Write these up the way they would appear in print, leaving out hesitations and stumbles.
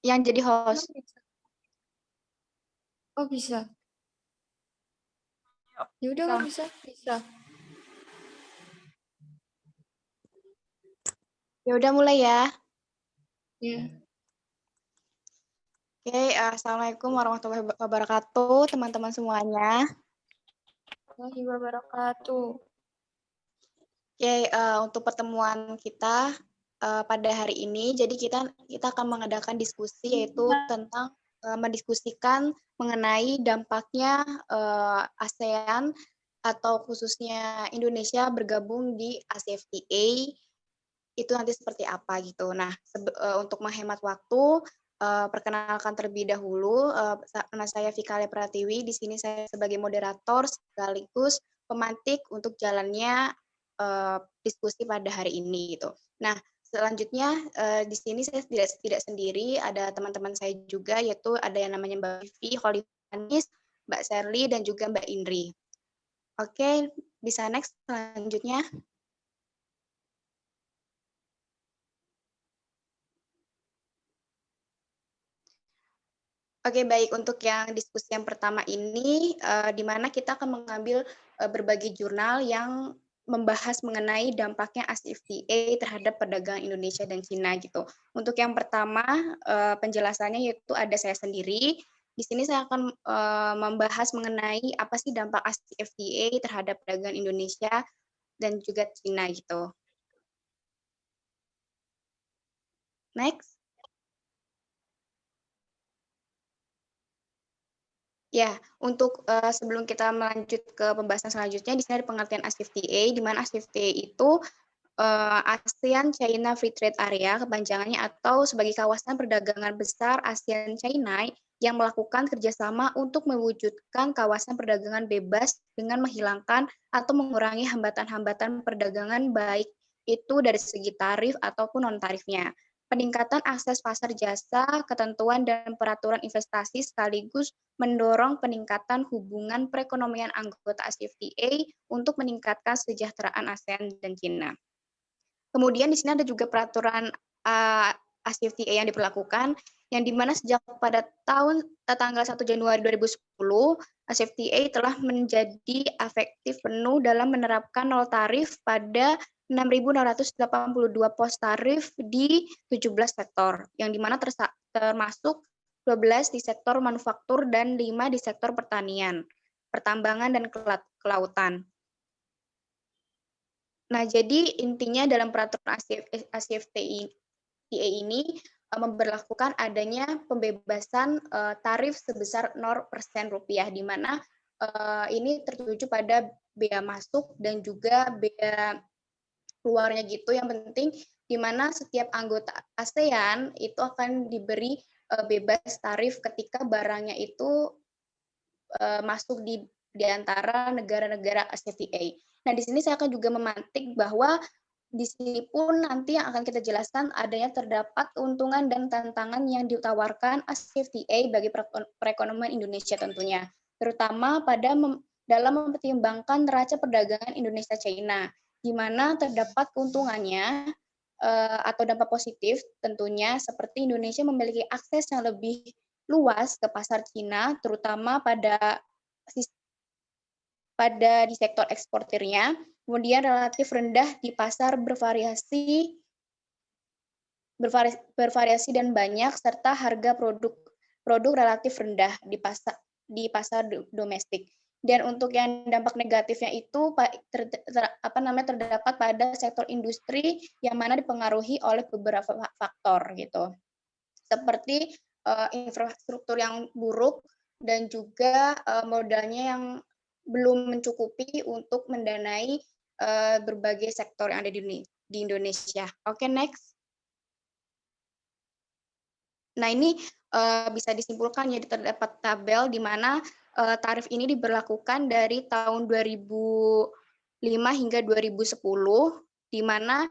yang jadi Emang host. bisa? Oh bisa. Yuk, Ya udah kita kalau bisa, bisa. Ya udah mulai ya. Ya. Oke, Assalamualaikum warahmatullahi wabarakatuh, teman-teman semuanya. Warahmatullahi wabarakatuh. Oke, untuk pertemuan kita pada hari ini, jadi kita akan mengadakan diskusi yaitu tentang mendiskusikan mengenai dampaknya ASEAN atau khususnya Indonesia bergabung di ASEFTA itu nanti seperti apa gitu. Nah, untuk menghemat waktu, perkenalkan terlebih dahulu, nama saya Vika Pratiwi. Di sini saya sebagai moderator sekaligus pemantik untuk jalannya diskusi pada hari ini gitu. Nah, selanjutnya di sini saya tidak sendiri, ada teman-teman saya juga, yaitu ada yang namanya Mbak Vivi, Kholifanis, Mbak Sherly, dan juga Mbak Indri. Oke, bisa next selanjutnya. Oke, baik. Untuk yang diskusi yang pertama ini, di mana kita akan mengambil berbagai jurnal yang membahas mengenai dampaknya ASEFTA terhadap perdagangan Indonesia dan Cina gitu. Untuk yang pertama, penjelasannya yaitu ada saya sendiri. Di sini saya akan membahas mengenai apa sih dampak ASEFTA terhadap perdagangan Indonesia dan juga Cina gitu. Next. Ya, untuk sebelum kita melanjut ke pembahasan selanjutnya, di sini ada pengertian ASEFTA, di mana ASEFTA itu ASEAN China Free Trade Area, kepanjangannya, atau sebagai kawasan perdagangan besar ASEAN China yang melakukan kerjasama untuk mewujudkan kawasan perdagangan bebas dengan menghilangkan atau mengurangi hambatan-hambatan perdagangan baik itu dari segi tarif ataupun non-tarifnya. Peningkatan akses pasar jasa, ketentuan dan peraturan investasi sekaligus mendorong peningkatan hubungan perekonomian anggota ASEFTA untuk meningkatkan kesejahteraan ASEAN dan China. Kemudian di sini ada juga peraturan ASEFTA yang diberlakukan, yang dimana sejak pada tanggal 1 Januari 2010, ASEFTA telah menjadi efektif penuh dalam menerapkan nol tarif pada 6.682 pos tarif di 17 sektor, yang dimana termasuk 12 di sektor manufaktur dan 5 di sektor pertanian, pertambangan, dan kelautan. Nah, jadi intinya dalam peraturan ASEFTA ini memberlakukan adanya pembebasan tarif sebesar 0% rupiah, di mana ini tertuju pada bea masuk dan juga bea keluarnya gitu. Yang penting di mana setiap anggota ASEAN itu akan diberi bebas tarif ketika barangnya itu masuk di antara negara-negara ASEFTA. Nah, di sini saya akan juga memantik bahwa di sini pun nanti yang akan kita jelaskan adanya terdapat keuntungan dan tantangan yang ditawarkan ASEFTA bagi perekonomian Indonesia tentunya, terutama dalam mempertimbangkan neraca perdagangan Indonesia-China, di mana terdapat keuntungannya atau dampak positif tentunya seperti Indonesia memiliki akses yang lebih luas ke pasar Cina, terutama di sektor eksportirnya, kemudian relatif rendah di pasar bervariasi dan banyak, serta harga produk relatif rendah di pasar domestik. Dan untuk yang dampak negatifnya itu terdapat pada sektor industri yang mana dipengaruhi oleh beberapa faktor gitu, seperti infrastruktur yang buruk dan juga modalnya yang belum mencukupi untuk mendanai berbagai sektor yang ada di Indonesia. Oke, next. Nah, ini bisa disimpulkan ya, terdapat tabel di mana tarif ini diberlakukan dari tahun 2005 hingga 2010, di mana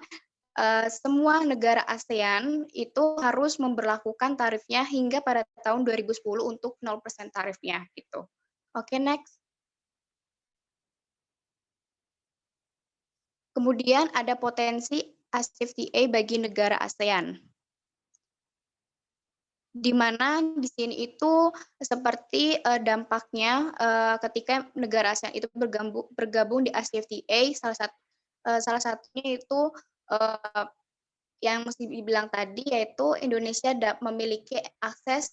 semua negara ASEAN itu harus memberlakukan tarifnya hingga pada tahun 2010 untuk 0% tarifnya gitu. Oke, next. Kemudian ada potensi ASEFTA bagi negara ASEAN. di mana di sini itu seperti, dampaknya, ketika negara ASEAN itu bergabung di ASEFTA salah satunya itu, eee, yang mesti dibilang tadi yaitu Indonesia memiliki akses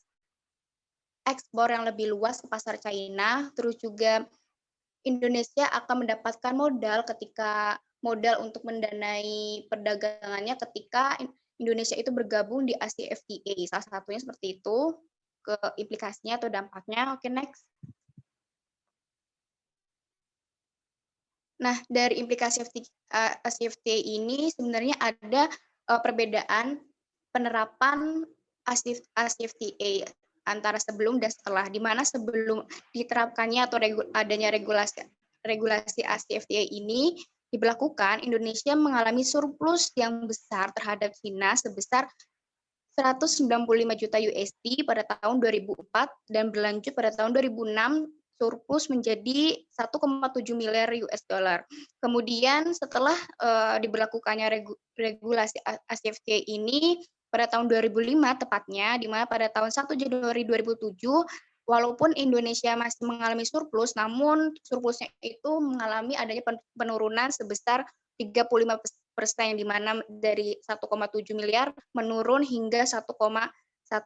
ekspor yang lebih luas ke pasar China, terus juga Indonesia akan mendapatkan modal untuk mendanai perdagangannya ketika Indonesia itu bergabung di ASEFTA. Salah satunya seperti itu, ke implikasinya atau dampaknya. Oke, next. Nah, dari implikasi ASEFTA ini sebenarnya ada, perbedaan penerapan ASEFTA antara sebelum dan setelah, di mana sebelum diterapkannya atau adanya regulasi ASEFTA ini diberlakukan, Indonesia mengalami surplus yang besar terhadap China sebesar 195 juta USD pada tahun 2004 dan berlanjut pada tahun 2006 surplus menjadi 1,7 miliar US dollar. Kemudian setelah diberlakukannya regulasi ASEFTA ini pada tahun 2005 tepatnya, di mana pada tahun 1 Januari 2007 walaupun Indonesia masih mengalami surplus, namun surplusnya itu mengalami adanya penurunan sebesar 35%, di mana dari 1,7 miliar menurun hingga 1,1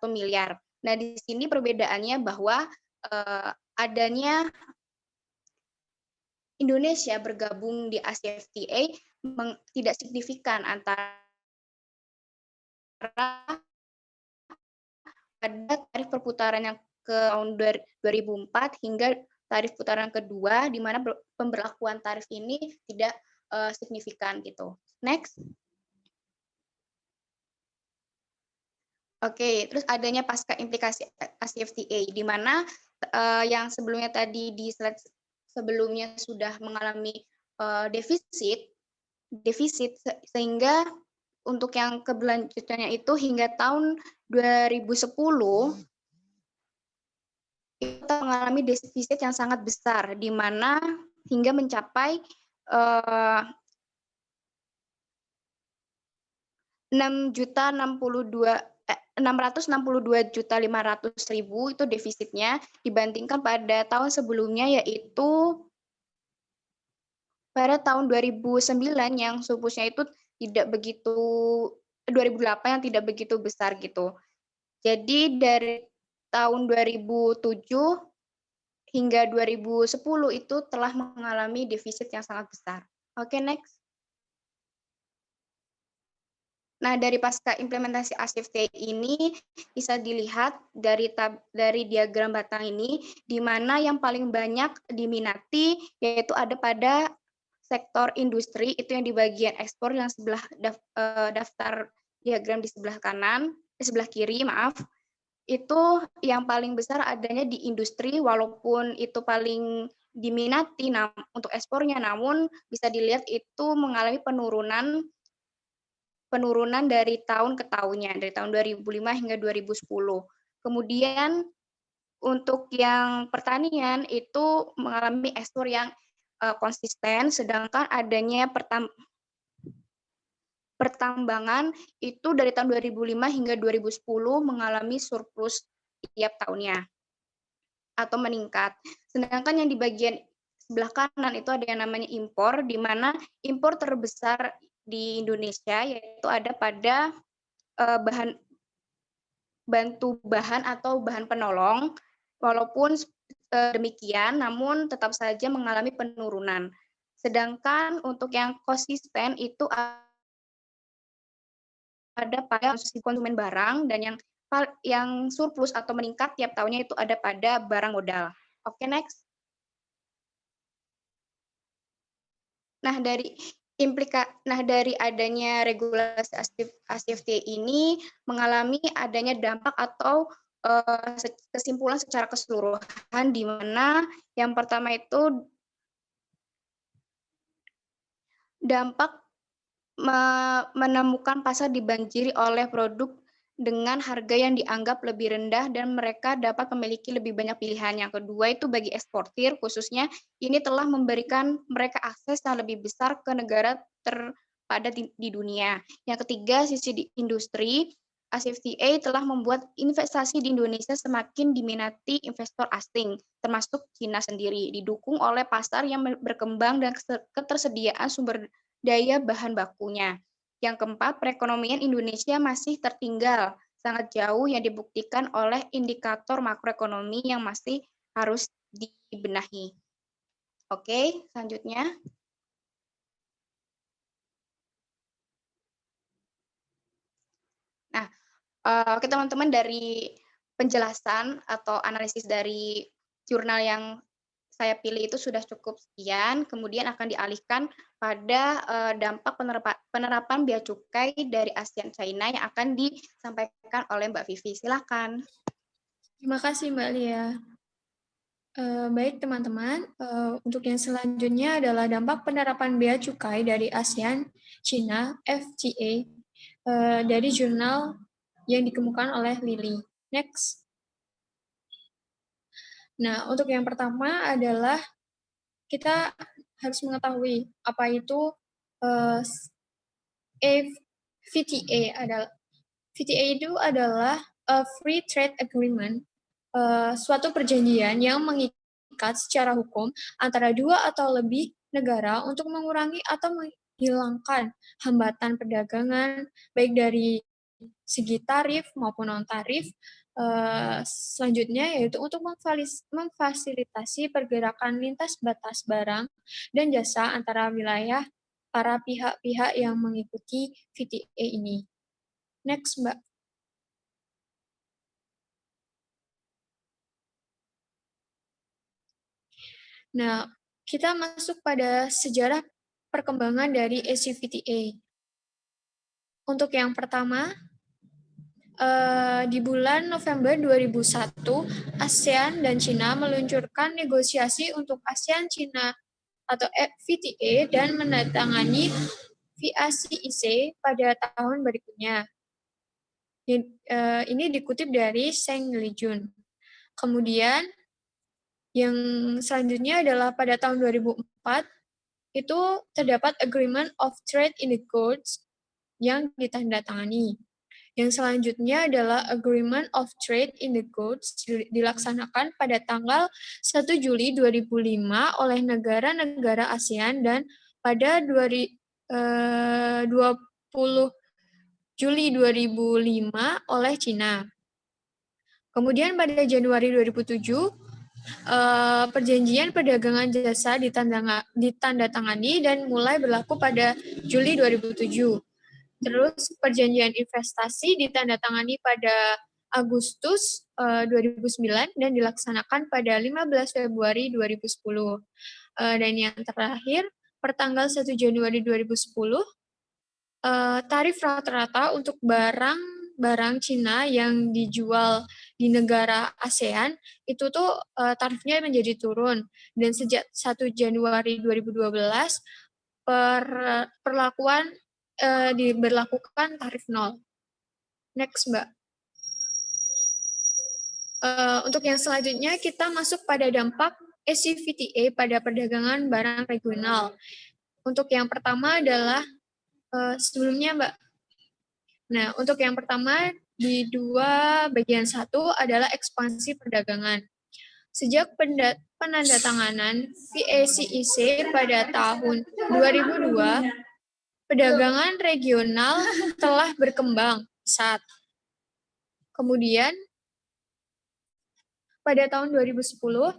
miliar. Nah, di sini perbedaannya bahwa adanya Indonesia bergabung di ASEFTA tidak signifikan antara pada tarif perputaran yang ke tahun 2004 hingga tarif putaran kedua, di mana pemberlakuan tarif ini tidak signifikan gitu. Next. Oke, terus adanya pasca implikasi ASEFTA, di mana yang sebelumnya tadi di slide sebelumnya sudah mengalami defisit sehingga untuk yang keberlanjutannya itu hingga tahun 2010 kita mengalami defisit yang sangat besar, di mana hingga mencapai 662.500.000 itu defisitnya dibandingkan pada tahun sebelumnya yaitu pada tahun 2009 yang surplusnya itu tidak begitu 2008 yang tidak begitu besar gitu. Jadi dari tahun 2007 hingga 2010 itu telah mengalami defisit yang sangat besar. Oke, next. Nah, dari pasca implementasi ASEFTA ini bisa dilihat dari diagram batang ini, di mana yang paling banyak diminati yaitu ada pada sektor industri, itu yang di bagian ekspor yang sebelah daftar diagram di sebelah kiri, maaf. Itu yang paling besar adanya di industri, walaupun itu paling diminati untuk ekspornya, namun bisa dilihat itu mengalami penurunan dari tahun ke tahunnya, dari tahun 2005 hingga 2010. Kemudian untuk yang pertanian itu mengalami ekspor yang konsisten, sedangkan adanya pertambangan itu dari tahun 2005 hingga 2010 mengalami surplus tiap tahunnya atau meningkat. Sedangkan yang di bagian sebelah kanan itu ada yang namanya impor, di mana impor terbesar di Indonesia yaitu ada pada bahan atau bahan penolong. Walaupun demikian, namun tetap saja mengalami penurunan. Sedangkan untuk yang konsisten itu ada pada konsumen barang, dan yang surplus atau meningkat tiap tahunnya itu ada pada barang modal. Oke, next. Nah, dari adanya regulasi ASEFTA ini mengalami adanya dampak atau kesimpulan secara keseluruhan, di mana yang pertama itu dampak menemukan pasar dibanjiri oleh produk dengan harga yang dianggap lebih rendah dan mereka dapat memiliki lebih banyak pilihan. Yang kedua itu bagi eksportir khususnya, ini telah memberikan mereka akses yang lebih besar ke negara terpadat di dunia. Yang ketiga, sisi di industri, ACFTA telah membuat investasi di Indonesia semakin diminati investor asing, termasuk Cina sendiri, didukung oleh pasar yang berkembang dan ketersediaan sumber daya bahan bakunya. Yang keempat, perekonomian Indonesia masih tertinggal sangat jauh yang dibuktikan oleh indikator makroekonomi yang masih harus dibenahi. Oke, selanjutnya. Nah, oke teman-teman, dari penjelasan atau analisis dari jurnal yang saya pilih itu sudah cukup sekian, kemudian akan dialihkan pada dampak penerapan bea cukai dari ASEAN China yang akan disampaikan oleh Mbak Vivi. Silakan. Terima kasih Mbak Lia. Baik teman-teman, untuk yang selanjutnya adalah dampak penerapan bea cukai dari ASEAN China FTA dari jurnal yang dikemukakan oleh Lily. Next. Nah, untuk yang pertama adalah kita harus mengetahui apa itu VTA adalah VTA itu adalah a free trade agreement, suatu perjanjian yang mengikat secara hukum antara dua atau lebih negara untuk mengurangi atau menghilangkan hambatan perdagangan baik dari segi tarif maupun non-tarif. Selanjutnya yaitu untuk memfasilitasi pergerakan lintas batas barang dan jasa antara wilayah para pihak-pihak yang mengikuti VTA ini. Next, Mbak. Nah, kita masuk pada sejarah perkembangan dari ACVTA. Untuk yang pertama, di bulan November 2001, ASEAN dan China meluncurkan negosiasi untuk ASEAN-China atau VTA dan menandatangani VACIC pada tahun berikutnya. Ini dikutip dari Seng Lijun. Kemudian, yang selanjutnya adalah pada tahun 2004, itu terdapat Agreement of Trade in the Goods yang ditandatangani. Yang selanjutnya adalah Agreement of Trade in the Goods dilaksanakan pada tanggal 1 Juli 2005 oleh negara-negara ASEAN dan pada 20 Juli 2005 oleh China. Kemudian pada Januari 2007, perjanjian perdagangan jasa ditandatangani dan mulai berlaku pada Juli 2007. Terus perjanjian investasi ditandatangani pada Agustus 2009 dan dilaksanakan pada 15 Februari 2010. Dan yang terakhir, pertanggal 1 Januari 2010, tarif rata-rata untuk barang Cina yang dijual di negara ASEAN itu tuh tarifnya menjadi turun, dan sejak 1 Januari 2012 diberlakukan tarif nol. Next, Mbak. Untuk yang selanjutnya kita masuk pada dampak ACVTA pada perdagangan barang regional. Untuk yang pertama adalah sebelumnya, Mbak. Nah, untuk yang pertama di bagian 1 adalah ekspansi perdagangan. Sejak penandatanganan VACIC pada tahun 2002, perdagangan regional telah berkembang pesat. Kemudian, pada tahun 2010,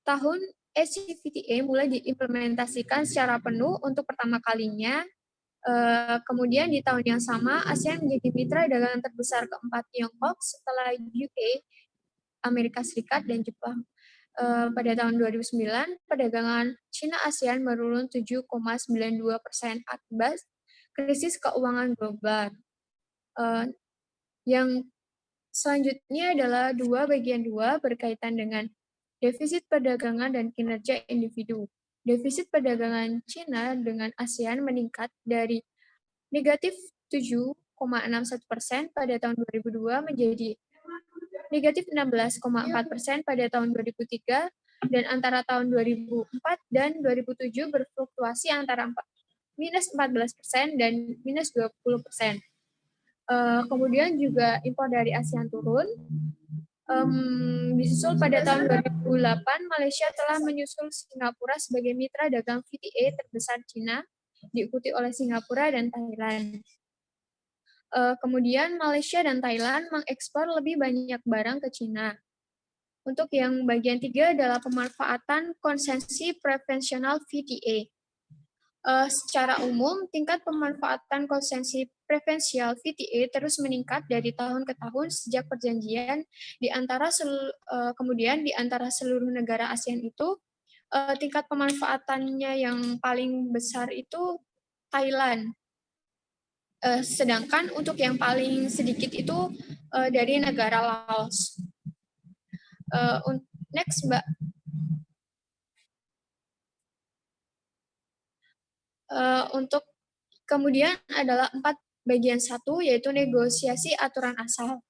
tahun ACVTA mulai diimplementasikan secara penuh untuk pertama kalinya. Kemudian di tahun yang sama, ASEAN menjadi mitra dagangan terbesar keempat Tiongkok setelah UK, Amerika Serikat, dan Jepang. Pada tahun 2009, perdagangan China-ASEAN menurun 7,92% akibat krisis keuangan global. Yang selanjutnya adalah bagian 2 berkaitan dengan defisit perdagangan dan kinerja individu. Defisit perdagangan China dengan ASEAN meningkat dari negatif 7,61% pada tahun 2002 menjadi negatif 16,4% pada tahun 2003, dan antara tahun 2004 dan 2007 berfluktuasi antara minus 14% dan minus 20%. Kemudian juga impor dari ASEAN turun. Disusul pada tahun 2008, Malaysia telah menyusul Singapura sebagai mitra dagang VTA terbesar Cina, diikuti oleh Singapura dan Thailand. Kemudian Malaysia dan Thailand mengekspor lebih banyak barang ke Cina. Untuk yang bagian 3 adalah pemanfaatan konsensi preferensial VTA. Secara umum, tingkat pemanfaatan konsensi preferensial VTA terus meningkat dari tahun ke tahun sejak perjanjian kemudian di antara seluruh negara ASEAN itu tingkat pemanfaatannya yang paling besar itu Thailand. Sedangkan untuk yang paling sedikit itu dari negara Laos. Next, Mbak. Untuk kemudian adalah 4 bagian 1, yaitu negosiasi aturan asal.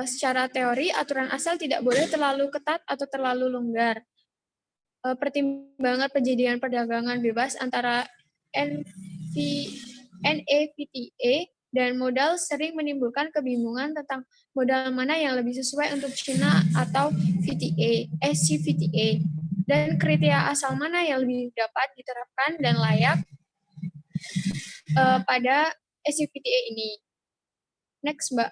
Secara teori, aturan asal tidak boleh terlalu ketat atau terlalu longgar. Pertimbangan perjanjian perdagangan bebas antara NAFTA dan modal sering menimbulkan kebingungan tentang modal mana yang lebih sesuai untuk China atau CVTA, dan kriteria asal mana yang lebih dapat diterapkan dan layak pada CVTA ini. Next, Mbak.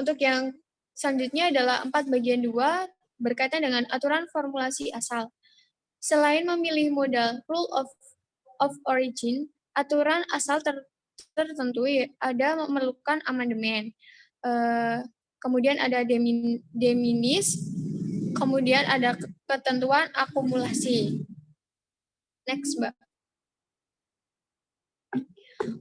Untuk yang selanjutnya adalah 4 bagian 2 berkaitan dengan aturan formulasi asal. Selain memilih modal rule of origin, aturan asal tertentu ada memerlukan amandemen. Kemudian ada de minimis, kemudian ada ketentuan akumulasi. Next, Mbak.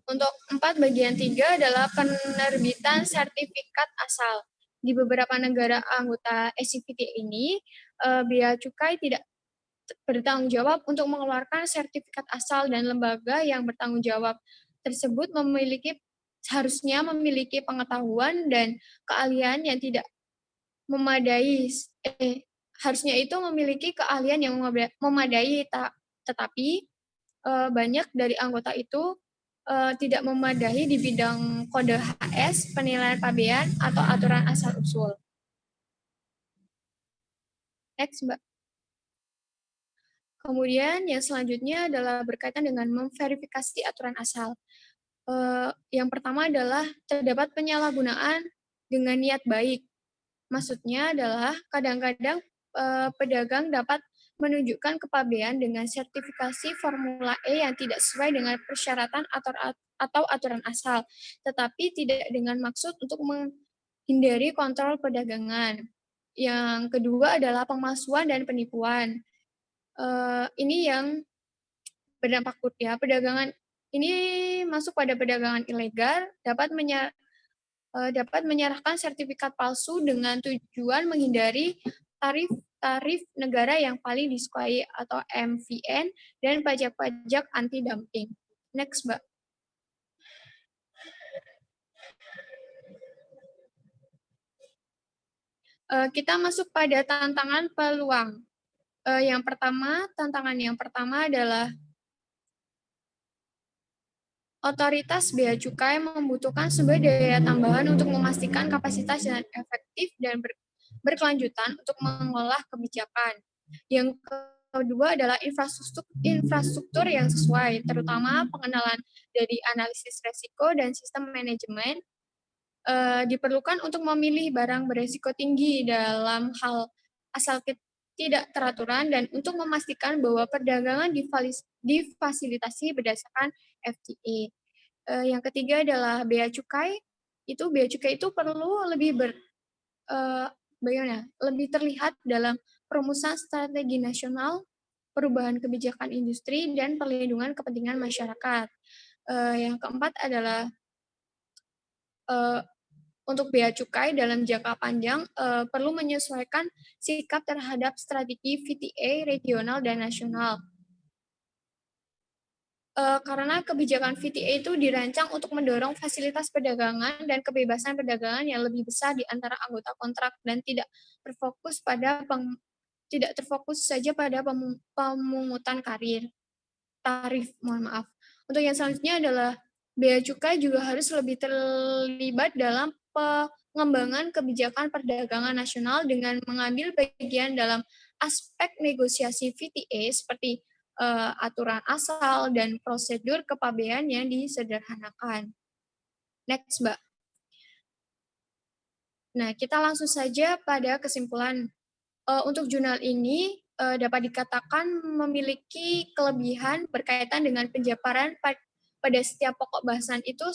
Untuk 4 bagian 3 adalah penerbitan sertifikat asal. Di beberapa negara anggota SCPT ini, bea cukai tidak bertanggung jawab untuk mengeluarkan sertifikat asal, dan lembaga yang bertanggung jawab tersebut seharusnya memiliki pengetahuan dan keahlian yang tidak memadai. Harusnya itu memiliki keahlian yang memadai, tetapi banyak dari anggota itu tidak memadai di bidang kode HS, penilaian pabean, atau aturan asal-usul. Next, Mbak. Kemudian yang selanjutnya adalah berkaitan dengan memverifikasi aturan asal. Yang pertama adalah terdapat penyalahgunaan dengan niat baik. Maksudnya adalah kadang-kadang pedagang dapat menunjukkan kepabean dengan sertifikasi Formula E yang tidak sesuai dengan persyaratan atau aturan asal, tetapi tidak dengan maksud untuk menghindari kontrol perdagangan. Yang kedua adalah pemalsuan dan penipuan. Ini yang berdampak ya. Perdagangan ini masuk pada perdagangan ilegal, dapat menyerahkan sertifikat palsu dengan tujuan menghindari tarif negara yang paling disukai atau MVN dan pajak-pajak anti-dumping. Next, Mbak. Kita masuk pada tantangan peluang. Tantangan yang pertama adalah otoritas bea cukai membutuhkan sumber daya tambahan untuk memastikan kapasitas yang efektif dan berkelanjutan untuk mengolah kebijakan. Yang kedua adalah infrastruktur yang sesuai, terutama pengenalan dari analisis resiko dan sistem manajemen diperlukan untuk memilih barang beresiko tinggi dalam hal asal tidak teraturan, dan untuk memastikan bahwa perdagangan difasilitasi berdasarkan FTA. Yang ketiga adalah bea cukai. Bea cukai itu perlu lebih lebih terlihat dalam perumusan strategi nasional, perubahan kebijakan industri, dan perlindungan kepentingan masyarakat. Yang keempat adalah untuk bea cukai dalam jangka panjang perlu menyesuaikan sikap terhadap strategi VTA regional dan nasional. Karena kebijakan VTA itu dirancang untuk mendorong fasilitas perdagangan dan kebebasan perdagangan yang lebih besar di antara anggota kontrak, dan tidak terfokus saja pada pemungutan tarif. Untuk yang selanjutnya adalah bea cukai juga harus lebih terlibat dalam pengembangan kebijakan perdagangan nasional dengan mengambil bagian dalam aspek negosiasi VTA seperti aturan asal dan prosedur kepabean yang disederhanakan. Next, Mbak. Nah, kita langsung saja pada kesimpulan. Untuk jurnal ini dapat dikatakan memiliki kelebihan berkaitan dengan penjabaran pada setiap pokok bahasan itu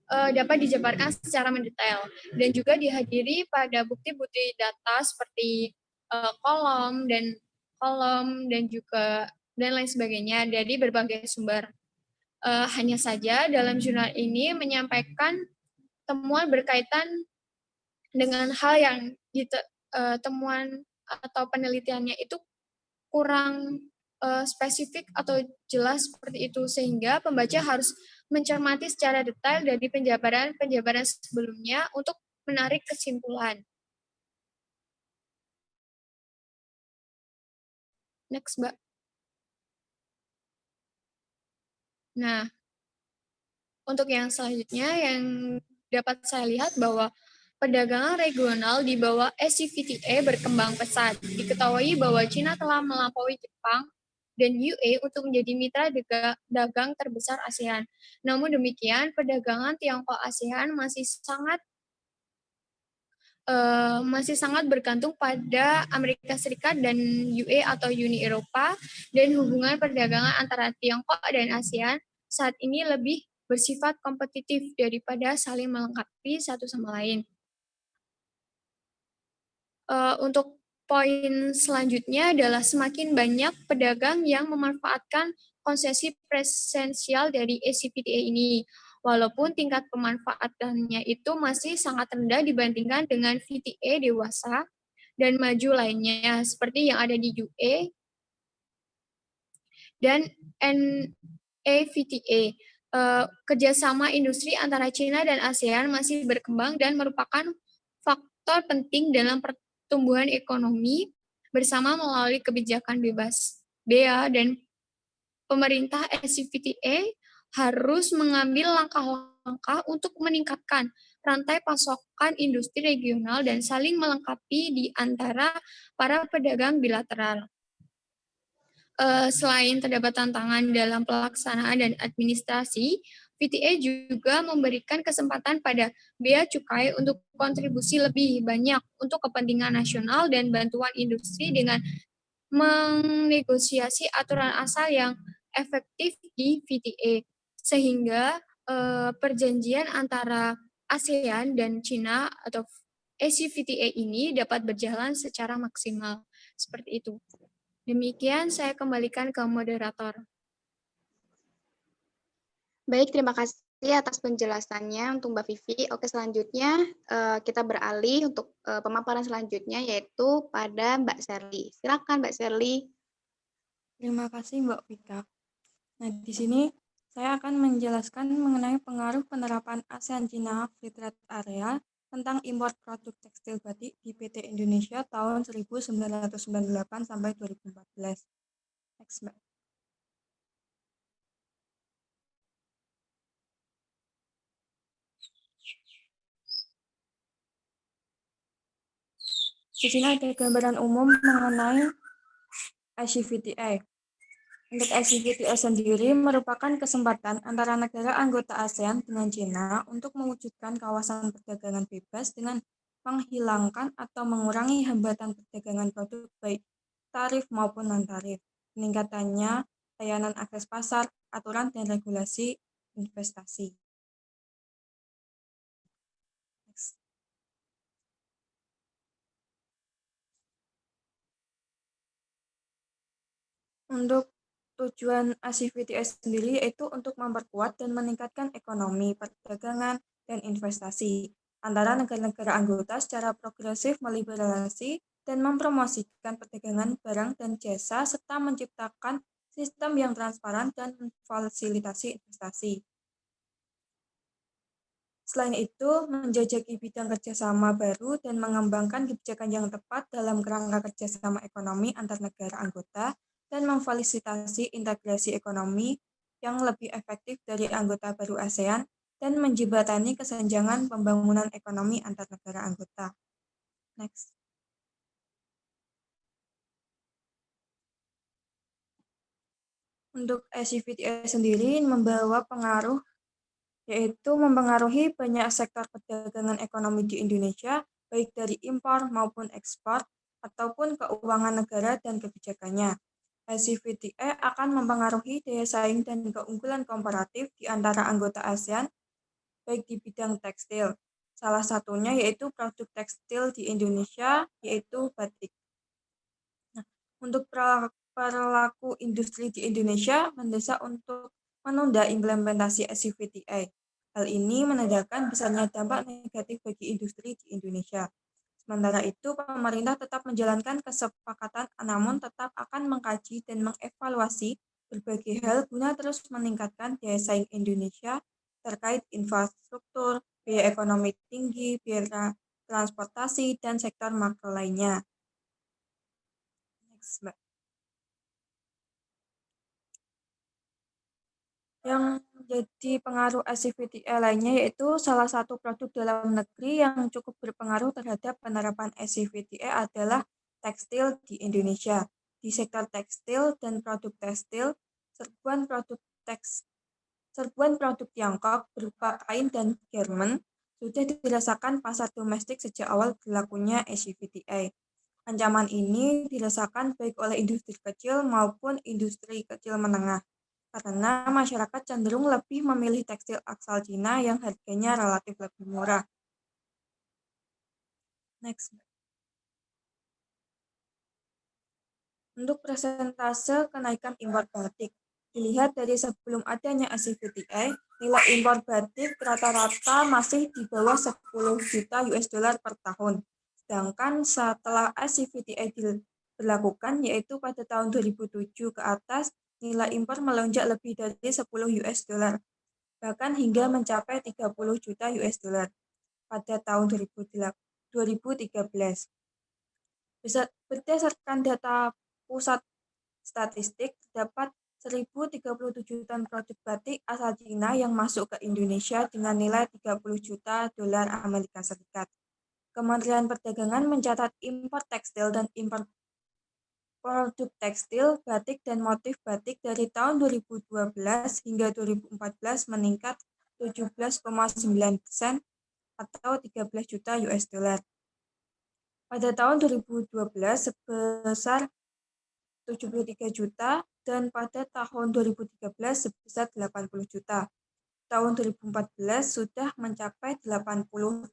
dapat dijabarkan secara mendetail dan juga dihadiri pada bukti-bukti data seperti kolom dan juga dan lain sebagainya dari berbagai sumber. Hanya saja dalam jurnal ini menyampaikan temuan berkaitan dengan hal yang temuan atau penelitiannya itu kurang spesifik atau jelas seperti itu, sehingga pembaca harus mencermati secara detail dari penjabaran sebelumnya untuk menarik kesimpulan. Next, Mbak. Nah, untuk yang selanjutnya yang dapat saya lihat bahwa perdagangan regional di bawah SCVTA berkembang pesat. Diketahui bahwa China telah melampaui Jepang dan UE untuk menjadi mitra dagang terbesar ASEAN. Namun demikian, perdagangan Tiongkok-ASEAN masih sangat bergantung pada Amerika Serikat dan UE atau Uni Eropa, dan hubungan perdagangan antara Tiongkok dan ASEAN saat ini lebih bersifat kompetitif daripada saling melengkapi satu sama lain. Untuk poin selanjutnya adalah semakin banyak pedagang yang memanfaatkan konsesi presensial dari ACPTA ini, walaupun tingkat pemanfaatannya itu masih sangat rendah dibandingkan dengan VTA dewasa dan maju lainnya, seperti yang ada di UE dan NAVTA. Kerjasama industri antara China dan ASEAN masih berkembang dan merupakan faktor penting dalam pertumbuhan ekonomi bersama melalui kebijakan bebas bea, dan pemerintah SCVTA harus mengambil langkah-langkah untuk meningkatkan rantai pasokan industri regional dan saling melengkapi di antara para pedagang bilateral. Selain terdapat tantangan dalam pelaksanaan dan administrasi, VTA juga memberikan kesempatan pada bea cukai untuk kontribusi lebih banyak untuk kepentingan nasional dan bantuan industri dengan menegosiasi aturan asal yang efektif di VTA, sehingga perjanjian antara ASEAN dan China atau ACVTA ini dapat berjalan secara maksimal. Seperti itu. Demikian saya kembalikan ke moderator. Baik, terima kasih atas penjelasannya untuk Mbak Vivi. Oke, selanjutnya kita beralih untuk pemaparan selanjutnya, yaitu pada Mbak Sherly. Silakan Mbak Sherly. Terima kasih Mbak Vika. Nah, di sini saya akan menjelaskan mengenai pengaruh penerapan ASEAN-China Free Trade Area tentang impor produk tekstil batik di PT Indonesia tahun 1998 sampai 2014. Next, Mbak. Di sini ada gambaran umum mengenai ICVTA. Untuk ICVTA sendiri merupakan kesempatan antara negara anggota ASEAN dengan China untuk mewujudkan kawasan perdagangan bebas dengan menghilangkan atau mengurangi hambatan perdagangan produk baik tarif maupun non-tarif, peningkatannya layanan akses pasar, aturan dan regulasi investasi. Next. Untuk tujuan ACVTS sendiri yaitu untuk memperkuat dan meningkatkan ekonomi, perdagangan, dan investasi antara negara-negara anggota secara progresif meliberalisasi dan mempromosikan perdagangan barang dan jasa serta menciptakan sistem yang transparan dan memfasilitasi investasi. Selain itu, menjajaki bidang kerjasama baru dan mengembangkan kebijakan yang tepat dalam kerangka kerjasama ekonomi antar negara anggota dan memfasilitasi integrasi ekonomi yang lebih efektif dari anggota baru ASEAN dan menjembatani kesenjangan pembangunan ekonomi antar negara anggota. Next. Untuk SCVTA sendiri membawa pengaruh, yaitu mempengaruhi banyak sektor perdagangan ekonomi di Indonesia, baik dari impor maupun ekspor, ataupun keuangan negara dan kebijakannya. SCVTA akan mempengaruhi daya saing dan keunggulan komparatif di antara anggota ASEAN, baik di bidang tekstil. Salah satunya yaitu produk tekstil di Indonesia, yaitu batik. Nah, untuk perilaku industri di Indonesia mendesak untuk menunda implementasi SCVTA. Hal ini menandakan besarnya dampak negatif bagi industri di Indonesia. Sementara itu, pemerintah tetap menjalankan kesepakatan, namun tetap akan mengkaji dan mengevaluasi berbagai hal guna terus meningkatkan daya saing Indonesia terkait infrastruktur, biaya ekonomi tinggi, biaya transportasi, dan sektor makro lainnya. Next, Mbak. Yang menjadi pengaruh SCVTA lainnya yaitu salah satu produk dalam negeri yang cukup berpengaruh terhadap penerapan SCVTA adalah tekstil di Indonesia. Di sektor tekstil dan produk tekstil, serbuan produk Tiongkok berupa kain dan garment sudah dirasakan pasar domestik sejak awal berlakunya SCVTA. Ancaman ini dirasakan baik oleh industri kecil maupun industri kecil menengah, karena masyarakat cenderung lebih memilih tekstil asal Cina yang harganya relatif lebih murah. Next. Untuk persentase kenaikan impor batik, dilihat dari sebelum adanya SCVTA, nilai impor batik rata-rata masih di bawah 10 juta US dollar per tahun. Sedangkan setelah SCVTA diberlakukan, yaitu pada tahun 2007 ke atas, nilai impor melonjak lebih dari 10 US dollar, bahkan hingga mencapai 30 juta US dollar pada tahun 2013. Berdasarkan data Pusat Statistik, terdapat 1.037 ton produk batik asal Cina yang masuk ke Indonesia dengan nilai 30 juta dolar Amerika Serikat. Kementerian Perdagangan mencatat impor tekstil dan impor produk tekstil, batik, dan motif batik dari tahun 2012 hingga 2014 meningkat 17,9% atau 13 juta US dollar. Pada tahun 2012 sebesar 73 juta dan pada tahun 2013 sebesar 80 juta. Tahun 2014 sudah mencapai 87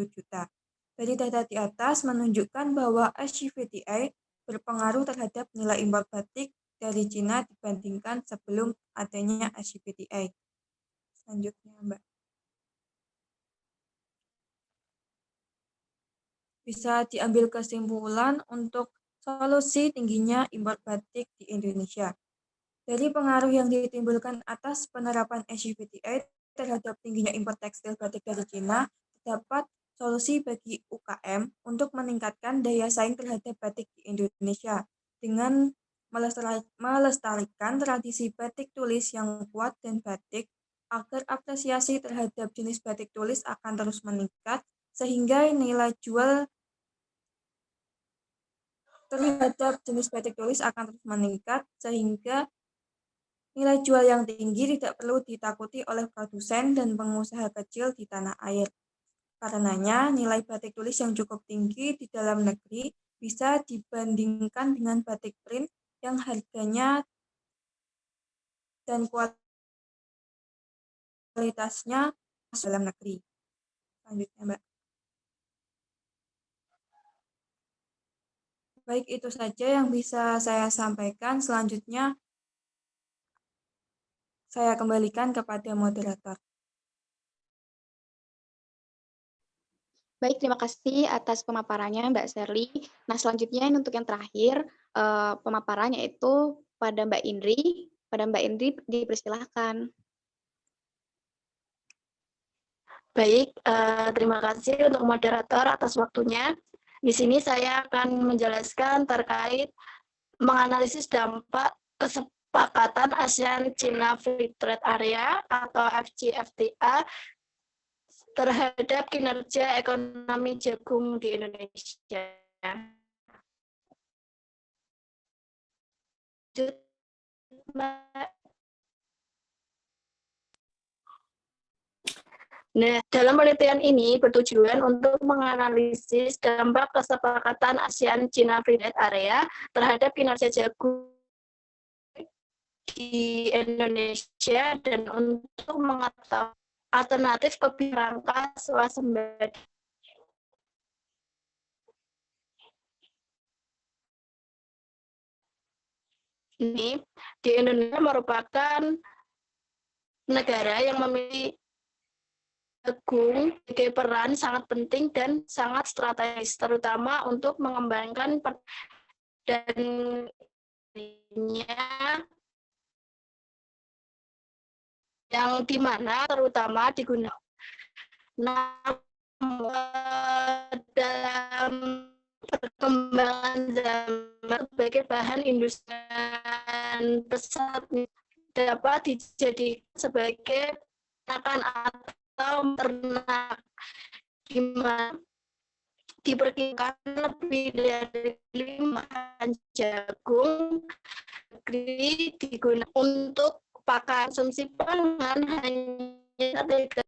juta. Dari data di atas menunjukkan bahwa SCVTA berpengaruh terhadap nilai impor batik dari Cina dibandingkan sebelum adanya SCVTA. Selanjutnya, Mbak. Bisa diambil kesimpulan untuk solusi tingginya impor batik di Indonesia. Dari pengaruh yang ditimbulkan atas penerapan SCVTA terhadap tingginya impor tekstil batik dari Cina, terdapat solusi bagi UKM untuk meningkatkan daya saing terhadap batik di Indonesia dengan melestarikan tradisi batik tulis yang kuat dan batik agar apresiasi terhadap jenis batik tulis akan terus meningkat sehingga nilai jual terhadap jenis batik tulis akan terus meningkat sehingga nilai jual yang tinggi tidak perlu ditakuti oleh produsen dan pengusaha kecil di tanah air. Karenanya, nilai batik tulis yang cukup tinggi di dalam negeri bisa dibandingkan dengan batik print yang harganya dan kualitasnya dalam negeri. Selanjutnya, Mbak. Baik, itu saja yang bisa saya sampaikan. Selanjutnya, saya kembalikan kepada moderator. Baik, terima kasih atas pemaparannya Mbak Sherly. Nah, selanjutnya untuk yang terakhir, pemaparannya itu pada Mbak Indri. Pada Mbak Indri, dipersilahkan. Baik, terima kasih untuk moderator atas waktunya. Di sini saya akan menjelaskan terkait menganalisis dampak Kesepakatan ASEAN China Free Trade Area atau FCFTA terhadap kinerja ekonomi jagung di Indonesia. Nah, dalam penelitian ini bertujuan untuk menganalisis dampak kesepakatan ASEAN China Free Trade Area terhadap kinerja jagung di Indonesia dan untuk mengetahui alternatif kebijakan swasembada. Ini di Indonesia merupakan negara yang memiliki jagung sebagai peran sangat penting dan sangat strategis, terutama untuk mengembangkan dan yang dimana terutama digunakan dalam perkembangan zaman sebagai bahan industri pesat dapat dijadikan sebagai pakan atau ternak, di mana diperkirakan lebih dari 5 jagung negeri digunakan untuk pakan konsumsi pangan hanya 3.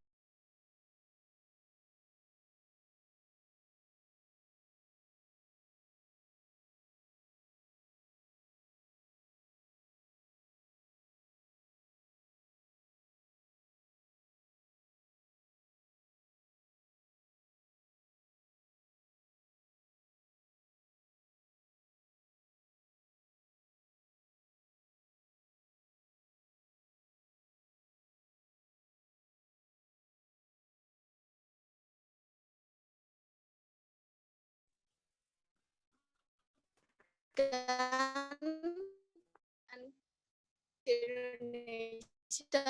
Indonesia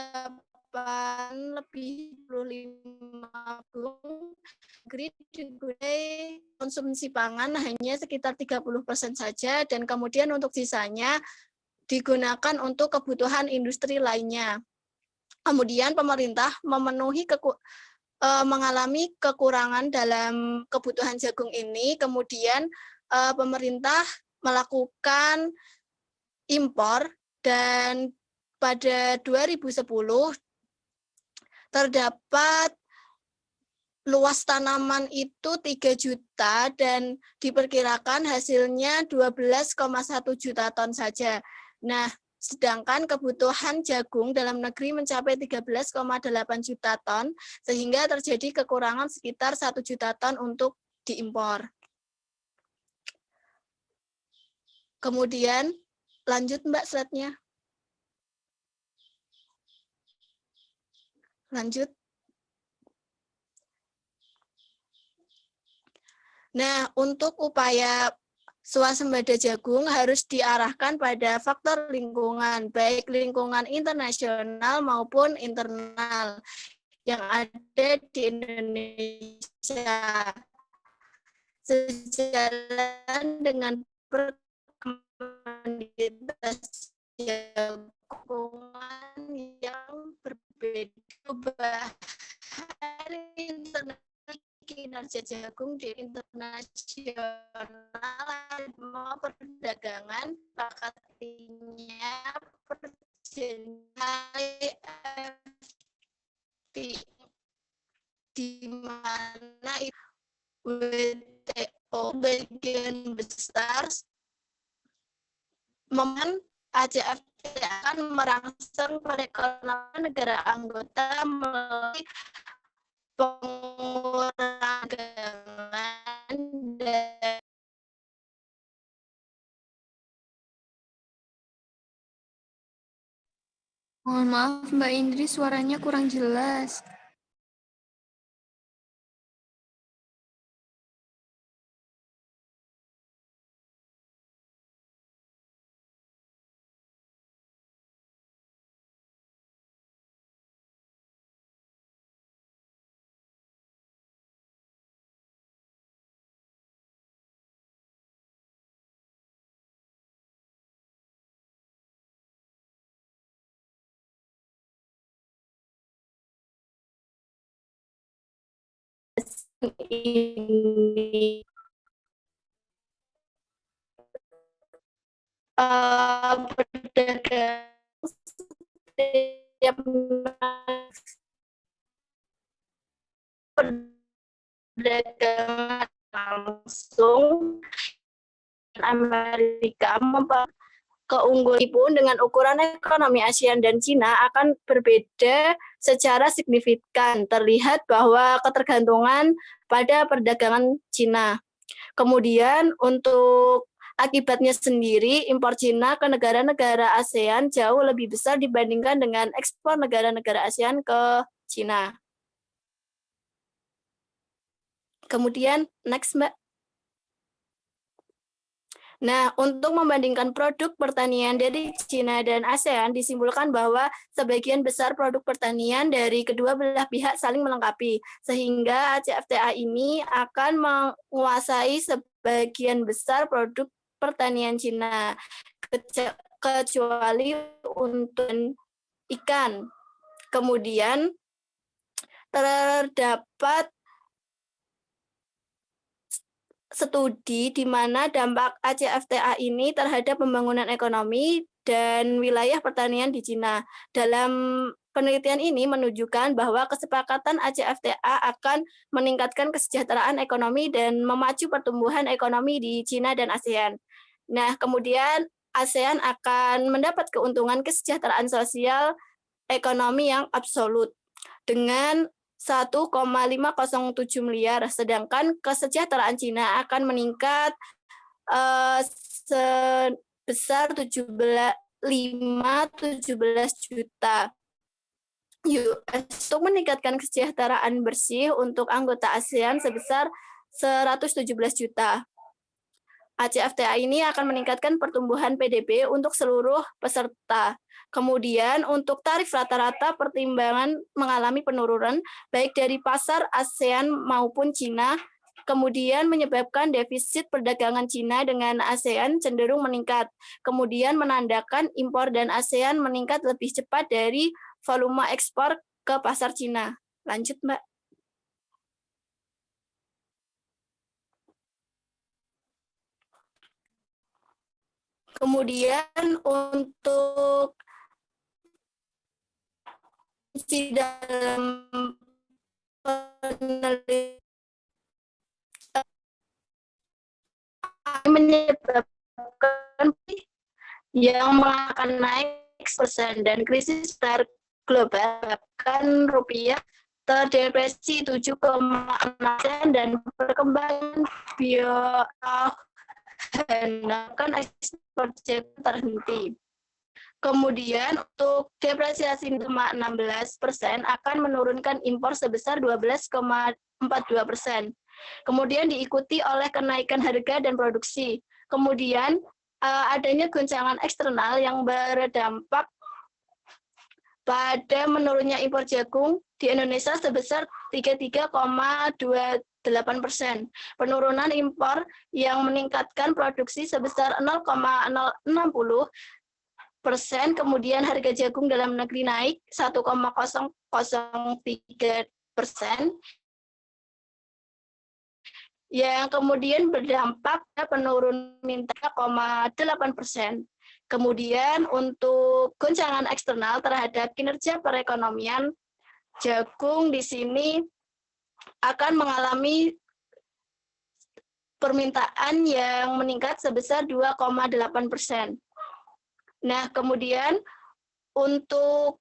lebih 50 negeri digunakan konsumsi pangan hanya sekitar 30% saja, dan kemudian untuk sisanya digunakan untuk kebutuhan industri lainnya. Kemudian pemerintah mengalami kekurangan dalam kebutuhan jagung ini, kemudian pemerintah melakukan impor, dan pada 2010 terdapat luas tanaman itu 3 juta dan diperkirakan hasilnya 12,1 juta ton saja. Nah, sedangkan kebutuhan jagung dalam negeri mencapai 13,8 juta ton, sehingga terjadi kekurangan sekitar 1 juta ton untuk diimpor. Kemudian, lanjut Mbak slide-nya. Lanjut. Nah, untuk upaya swasembada jagung harus diarahkan pada faktor lingkungan, baik lingkungan internasional maupun internal yang ada di Indonesia. Sejalan dengan perkembangan jagungan yang berbeda, kinerja jagung di internasional mau perdagangan paketnya di mana WTO bagian besar AJFT akan merangsang perekonomian negara anggota melalui pengurangan dan Mohon maaf Mbak Indri, suaranya kurang jelas. ini perdagangan setiap perdagangan langsung Amerika keunggulan pun dengan ukuran ekonomi ASEAN dan Cina akan berbeda secara signifikan. Terlihat bahwa ketergantungan pada perdagangan Cina. Kemudian untuk akibatnya sendiri, impor Cina ke negara-negara ASEAN jauh lebih besar dibandingkan dengan ekspor negara-negara ASEAN ke Cina. Kemudian, next Mbak. Nah, untuk membandingkan produk pertanian dari Cina dan ASEAN, disimpulkan bahwa sebagian besar produk pertanian dari kedua belah pihak saling melengkapi, sehingga ACFTA ini akan menguasai sebagian besar produk pertanian Cina, kecuali untuk ikan. Kemudian, terdapat studi di mana dampak ACFTA ini terhadap pembangunan ekonomi dan wilayah pertanian di Cina. Dalam penelitian ini menunjukkan bahwa kesepakatan ACFTA akan meningkatkan kesejahteraan ekonomi dan memacu pertumbuhan ekonomi di Cina dan ASEAN. Nah, kemudian ASEAN akan mendapat keuntungan kesejahteraan sosial ekonomi yang absolut dengan 1,507 miliar, sedangkan kesejahteraan Cina akan meningkat sebesar 17 juta US untuk meningkatkan kesejahteraan bersih untuk anggota ASEAN sebesar 117 juta. ACFTA ini akan meningkatkan pertumbuhan PDB untuk seluruh peserta. Kemudian untuk tarif rata-rata pertimbangan mengalami penurunan baik dari pasar ASEAN maupun Cina, kemudian menyebabkan defisit perdagangan Cina dengan ASEAN cenderung meningkat. Kemudian menandakan impor dan ASEAN meningkat lebih cepat dari volume ekspor ke pasar Cina. Lanjut, Mbak. Kemudian untuk di dalam penelitian menyebabkan yang akan naik persen dan krisis global bahkan rupiah terdepresi 7,6% dan perkembangan akan ekspor terhenti. Kemudian untuk depresiasi 16% akan menurunkan impor sebesar 12,42%. Kemudian diikuti oleh kenaikan harga dan produksi. Kemudian adanya goncangan eksternal yang berdampak pada menurunnya impor jagung di Indonesia sebesar 33,28%. Penurunan impor yang meningkatkan produksi sebesar 0,060%, kemudian harga jagung dalam negeri naik 1,003%, yang kemudian berdampak pada penurunan 3,8%. Kemudian untuk goncangan eksternal terhadap kinerja perekonomian, jagung di sini akan mengalami permintaan yang meningkat sebesar 2,8%. Nah, kemudian untuk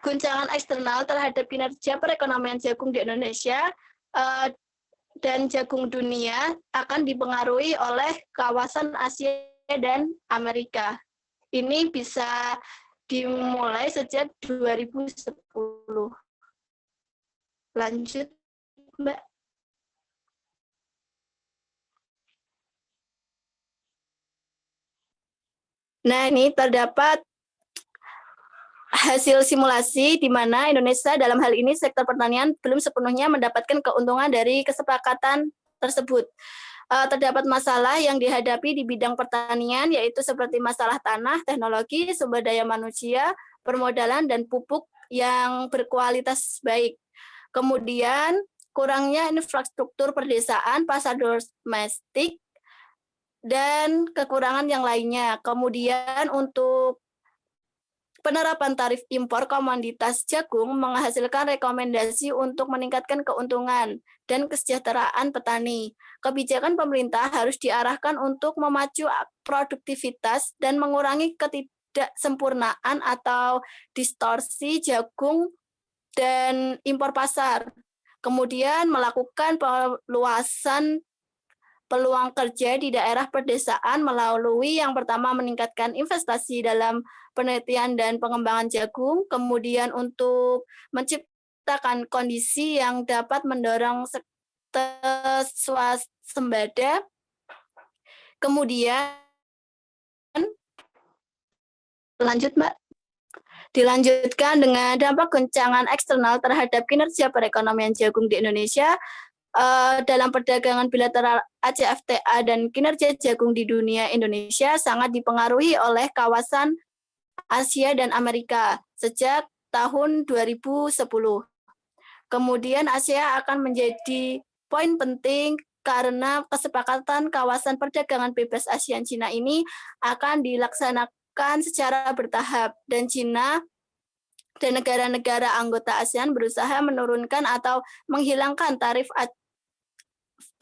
goncangan eksternal terhadap kinerja perekonomian jagung di Indonesia dan jagung dunia akan dipengaruhi oleh kawasan Asia dan Amerika. Ini bisa dimulai sejak 2010. Lanjut, Mbak. Nah, ini terdapat hasil simulasi di mana Indonesia dalam hal ini sektor pertanian belum sepenuhnya mendapatkan keuntungan dari kesepakatan tersebut. Terdapat masalah yang dihadapi di bidang pertanian, yaitu seperti masalah tanah, teknologi, sumber daya manusia, permodalan, dan pupuk yang berkualitas baik. Kemudian kurangnya infrastruktur perdesaan, pasar domestik, dan kekurangan yang lainnya. Kemudian untuk penerapan tarif impor komoditas jagung menghasilkan rekomendasi untuk meningkatkan keuntungan dan kesejahteraan petani. Kebijakan pemerintah harus diarahkan untuk memacu produktivitas dan mengurangi ketidaksempurnaan atau distorsi jagung dan impor pasar. Kemudian melakukan peluasan peluang kerja di daerah pedesaan melalui yang pertama meningkatkan investasi dalam penelitian dan pengembangan jagung, kemudian untuk menciptakan kondisi yang dapat mendorong swasembada, kemudian lanjut Mbak. Dilanjutkan dengan dampak goncangan eksternal terhadap kinerja perekonomian jagung di Indonesia dalam perdagangan bilateral ACFTA dan kinerja jagung di dunia. Indonesia sangat dipengaruhi oleh kawasan Asia dan Amerika sejak tahun 2010. Kemudian Asia akan menjadi poin penting karena kesepakatan kawasan perdagangan bebas ASEAN Cina ini akan dilaksanakan secara bertahap, dan Cina dan negara-negara anggota ASEAN berusaha menurunkan atau menghilangkan tarif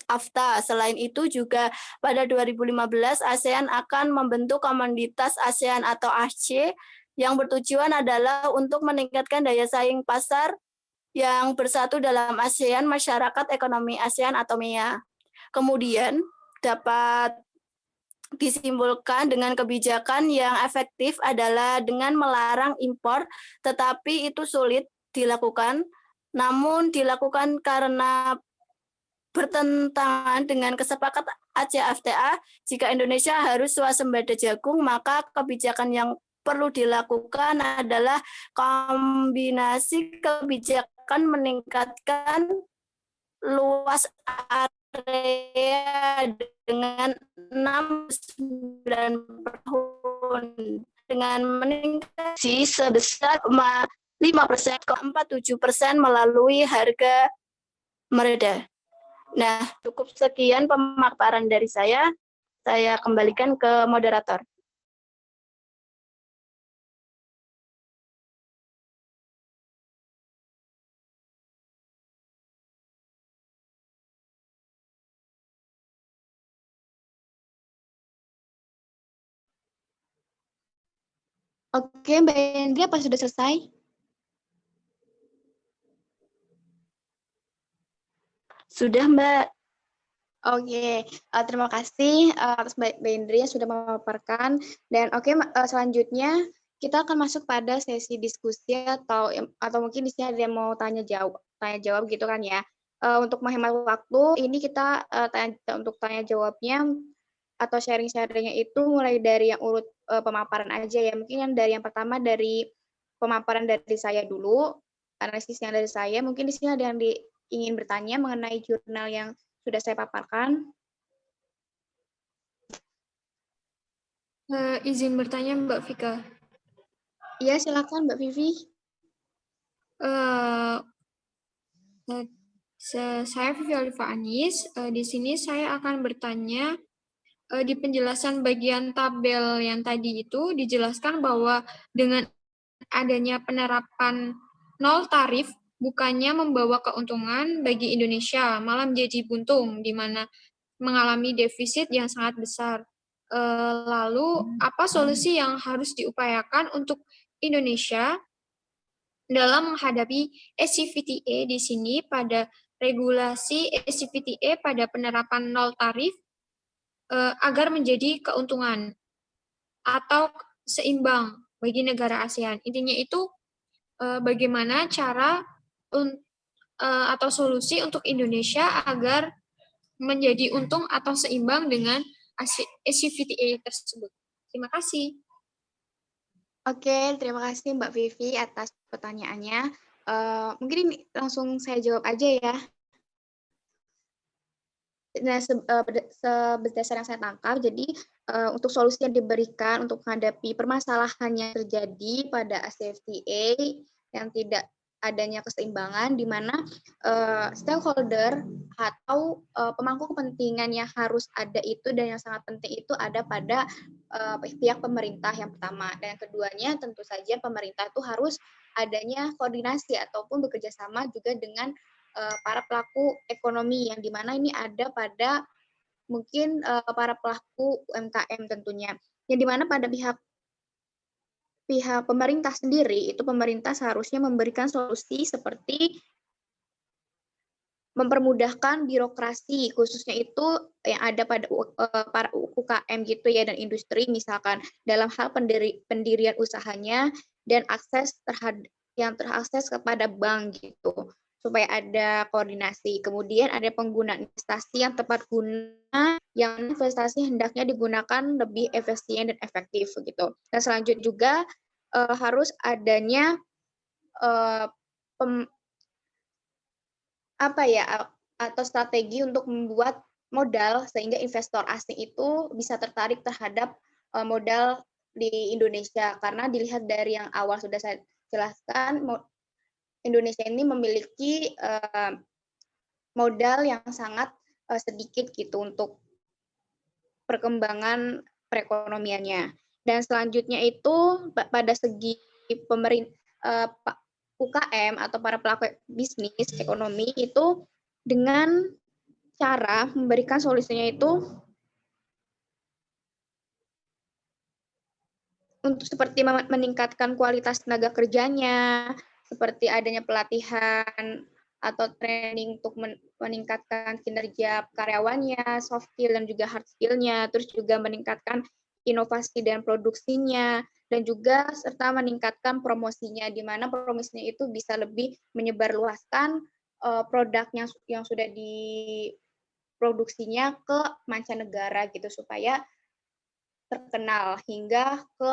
AFTA. Selain itu juga pada 2015 ASEAN akan membentuk Komunitas ASEAN atau ASEAN yang bertujuan adalah untuk meningkatkan daya saing pasar yang bersatu dalam ASEAN, Masyarakat Ekonomi ASEAN atau MEA. Kemudian dapat disimpulkan dengan kebijakan yang efektif adalah dengan melarang impor, tetapi itu sulit dilakukan, namun dilakukan karena bertentangan dengan kesepakatan ACFTA. Jika Indonesia harus swasembada jagung, maka kebijakan yang perlu dilakukan adalah kombinasi kebijakan meningkatkan luas area dengan 6-9 tahun dengan meningkatkan sebesar 5% ke 47% melalui harga mereda. Nah, cukup sekian pemaparan dari saya. Saya kembalikan ke moderator. Oke, Mbak Hendri, apa sudah selesai? Sudah, Mbak. Oke, terima kasih atas Mbak Hendri yang sudah memaparkan. Dan selanjutnya kita akan masuk pada sesi diskusi atau mungkin di sini ada yang mau tanya jawab gitu kan ya. Untuk menghemat waktu, ini kita untuk tanya jawabnya atau sharing-sharingnya itu mulai dari yang urut pemaparan aja ya. Mungkin yang pertama dari pemaparan dari saya dulu, analisis yang dari saya. Mungkin di sini ada yang ingin bertanya mengenai jurnal yang sudah saya paparkan. Izin bertanya Mbak Vika. Iya, silakan Mbak Vivi. Saya Vivi Oliva Anis. Di sini saya akan bertanya, di penjelasan bagian tabel yang tadi itu dijelaskan bahwa dengan adanya penerapan nol tarif bukannya membawa keuntungan bagi Indonesia, malah menjadi buntung, di mana mengalami defisit yang sangat besar. Lalu, apa solusi yang harus diupayakan untuk Indonesia dalam menghadapi SCVTA di sini pada regulasi SCVTA pada penerapan nol tarif agar menjadi keuntungan atau seimbang bagi negara ASEAN. Intinya itu bagaimana cara atau solusi untuk Indonesia agar menjadi untung atau seimbang dengan SCVTA tersebut. Terima kasih. Oke, terima kasih Mbak Vivi atas pertanyaannya. Mungkin ini langsung saya jawab aja ya. Nah, berdasarkan yang saya tangkap, jadi untuk solusi yang diberikan untuk menghadapi permasalahan yang terjadi pada ACFTA yang tidak adanya keseimbangan di mana stakeholder atau pemangku kepentingan yang harus ada itu dan yang sangat penting itu ada pada pihak pemerintah yang pertama, dan yang keduanya tentu saja pemerintah itu harus adanya koordinasi ataupun bekerja sama juga dengan para pelaku ekonomi yang dimana ini ada pada mungkin para pelaku UMKM tentunya, yang dimana pada pihak pemerintah sendiri itu pemerintah seharusnya memberikan solusi seperti mempermudahkan birokrasi khususnya itu yang ada pada para UKM gitu ya dan industri misalkan dalam hal pendirian usahanya dan akses yang terakses kepada bank gitu supaya ada koordinasi. Kemudian ada penggunaan investasi yang tepat guna yang investasi hendaknya digunakan lebih efisien dan efektif gitu. Dan selanjutnya juga harus adanya atau strategi untuk membuat modal sehingga investor asing itu bisa tertarik terhadap modal di Indonesia karena dilihat dari yang awal sudah saya jelaskan Indonesia ini memiliki modal yang sangat sedikit gitu untuk perkembangan perekonomiannya. Dan selanjutnya itu pada segi UKM atau para pelaku bisnis ekonomi itu dengan cara memberikan solusinya itu untuk seperti meningkatkan kualitas tenaga kerjanya, seperti adanya pelatihan atau training untuk meningkatkan kinerja karyawannya, soft skill dan juga hard skill-nya, terus juga meningkatkan inovasi dan produksinya, dan juga serta meningkatkan promosinya, di mana promosinya itu bisa lebih menyebarluaskan produk yang sudah diproduksinya ke mancanegara gitu, supaya terkenal hingga ke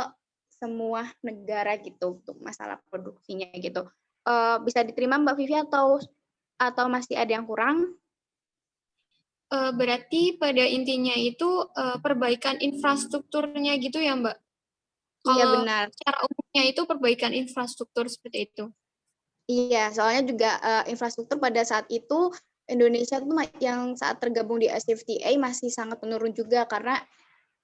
semua negara gitu untuk masalah produksinya gitu. Bisa diterima Mbak Vivi atau masih ada yang kurang? Berarti pada intinya itu perbaikan infrastrukturnya gitu ya Mbak? Iya Kalau benar. secara umumnya itu perbaikan infrastruktur seperti itu. Iya, soalnya juga infrastruktur pada saat itu Indonesia tuh yang saat tergabung di ASEAN masih sangat menurun juga karena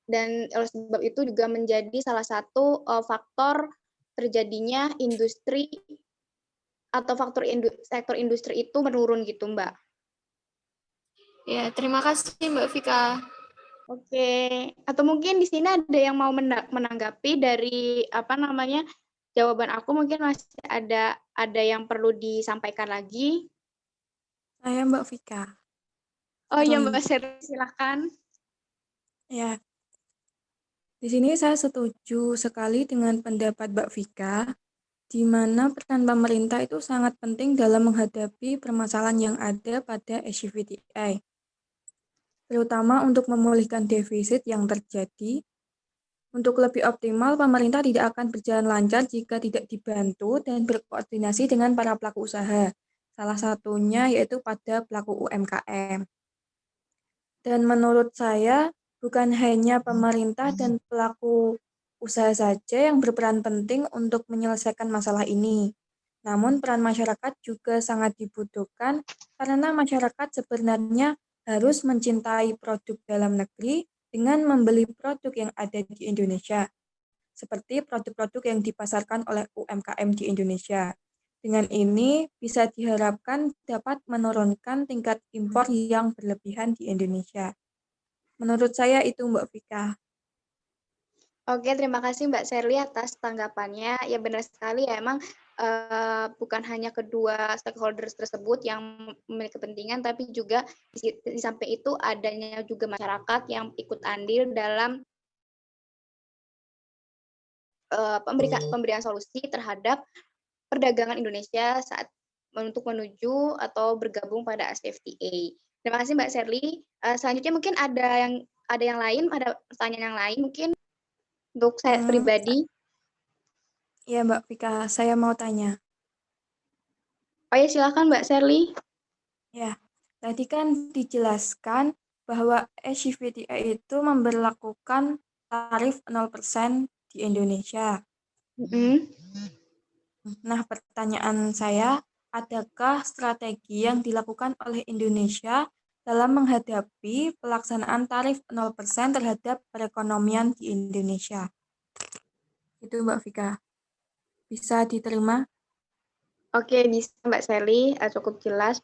dan oleh sebab itu juga menjadi salah satu faktor terjadinya industri atau faktor sektor industri itu menurun gitu, Mbak. Ya, terima kasih Mbak Vika. Oke, atau mungkin di sini ada yang mau menanggapi dari jawaban aku, mungkin masih ada yang perlu disampaikan lagi. Saya Mbak Vika. Oh iya Mbak Sherly, silakan. Ya, di sini saya setuju sekali dengan pendapat Mbak Vika, di mana peran pemerintah itu sangat penting dalam menghadapi permasalahan yang ada pada SCVTI, terutama untuk memulihkan defisit yang terjadi. Untuk lebih optimal, pemerintah tidak akan berjalan lancar jika tidak dibantu dan berkoordinasi dengan para pelaku usaha, salah satunya yaitu pada pelaku UMKM. Dan menurut saya, bukan hanya pemerintah dan pelaku usaha saja yang berperan penting untuk menyelesaikan masalah ini. Namun peran masyarakat juga sangat dibutuhkan karena masyarakat sebenarnya harus mencintai produk dalam negeri dengan membeli produk yang ada di Indonesia, seperti produk-produk yang dipasarkan oleh UMKM di Indonesia. Dengan ini bisa diharapkan dapat menurunkan tingkat impor yang berlebihan di Indonesia. Menurut saya itu Mbak Vika. Oke, terima kasih Mbak Sherly atas tanggapannya. Ya benar sekali ya, emang bukan hanya kedua stakeholders tersebut yang memiliki kepentingan, tapi juga di samping itu adanya juga masyarakat yang ikut andil dalam pemberian solusi terhadap perdagangan Indonesia saat untuk menuju atau bergabung pada ASEAN. Terima kasih Mbak Sherly. Selanjutnya mungkin ada yang lain, ada pertanyaan yang lain mungkin untuk saya pribadi. Ya Mbak Vika, saya mau tanya. Oh ya, silakan Mbak Sherly. Ya, tadi kan dijelaskan bahwa SCVTI itu memberlakukan tarif 0% di Indonesia. Nah, pertanyaan saya, adakah strategi yang dilakukan oleh Indonesia dalam menghadapi pelaksanaan tarif 0% terhadap perekonomian di Indonesia? Itu Mbak Vika. Bisa diterima? Oke, bisa Mbak Sally, cukup jelas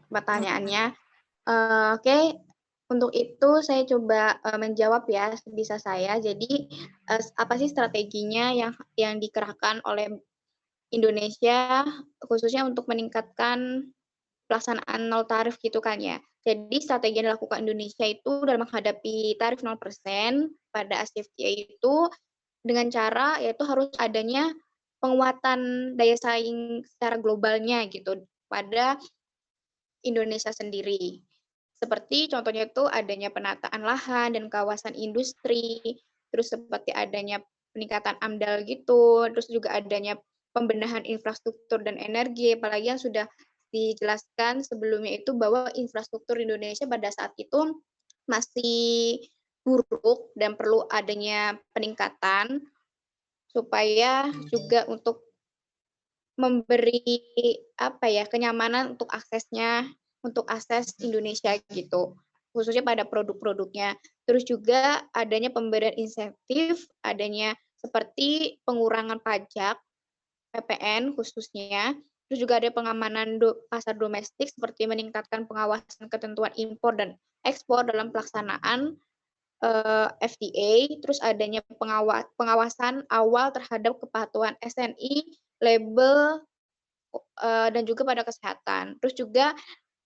pertanyaannya. Oke, untuk itu saya coba menjawab ya sebisa saya. Jadi apa sih strateginya yang dikerahkan oleh Indonesia khususnya untuk meningkatkan pelaksanaan nol tarif gitu kan ya. Jadi strategi yang dilakukan Indonesia itu dalam menghadapi tarif 0% pada ACFTA itu dengan cara yaitu harus adanya penguatan daya saing secara globalnya gitu pada Indonesia sendiri. Seperti contohnya itu adanya penataan lahan dan kawasan industri, terus seperti adanya peningkatan AMDAL gitu, terus juga adanya pembenahan infrastruktur dan energi, apalagi yang sudah dijelaskan sebelumnya itu bahwa infrastruktur Indonesia pada saat itu masih buruk dan perlu adanya peningkatan supaya juga untuk memberi apa ya kenyamanan untuk untuk akses Indonesia gitu khususnya pada produk-produknya. Terus juga adanya pemberian insentif, adanya seperti pengurangan pajak PPN khususnya. Terus juga ada pengamanan pasar domestik seperti meningkatkan pengawasan ketentuan impor dan ekspor dalam pelaksanaan FDA, terus adanya pengawasan awal terhadap kepatuhan SNI, label dan juga pada kesehatan. Terus juga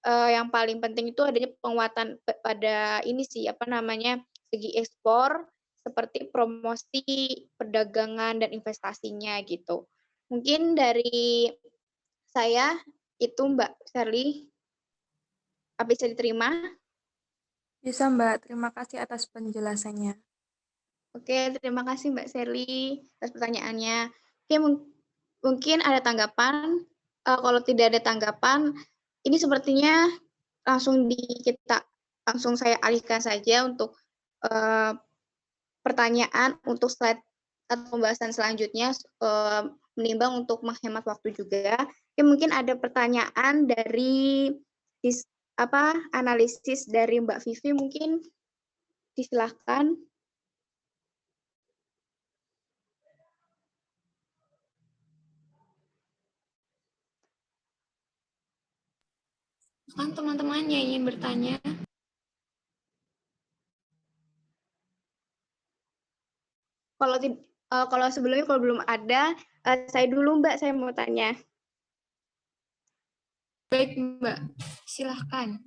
yang paling penting itu adanya penguatan pada ini sih apa namanya segi ekspor seperti promosi perdagangan dan investasinya gitu. Mungkin dari saya itu Mbak Sherly, apa bisa diterima? Bisa Mbak, terima kasih atas penjelasannya. Oke, terima kasih Mbak Sherly atas pertanyaannya. Oke, mungkin ada tanggapan. Kalau tidak ada tanggapan, ini sepertinya langsung saya alihkan saja untuk pertanyaan untuk slide atau pembahasan selanjutnya menimbang untuk menghemat waktu juga. Oke, mungkin ada pertanyaan dari analisis dari Mbak Vivi mungkin disilahkan. Kan teman-teman yang ingin bertanya. Kalau sebelumnya kalau belum ada, saya dulu Mbak, saya mau tanya. Baik Mbak, silahkan.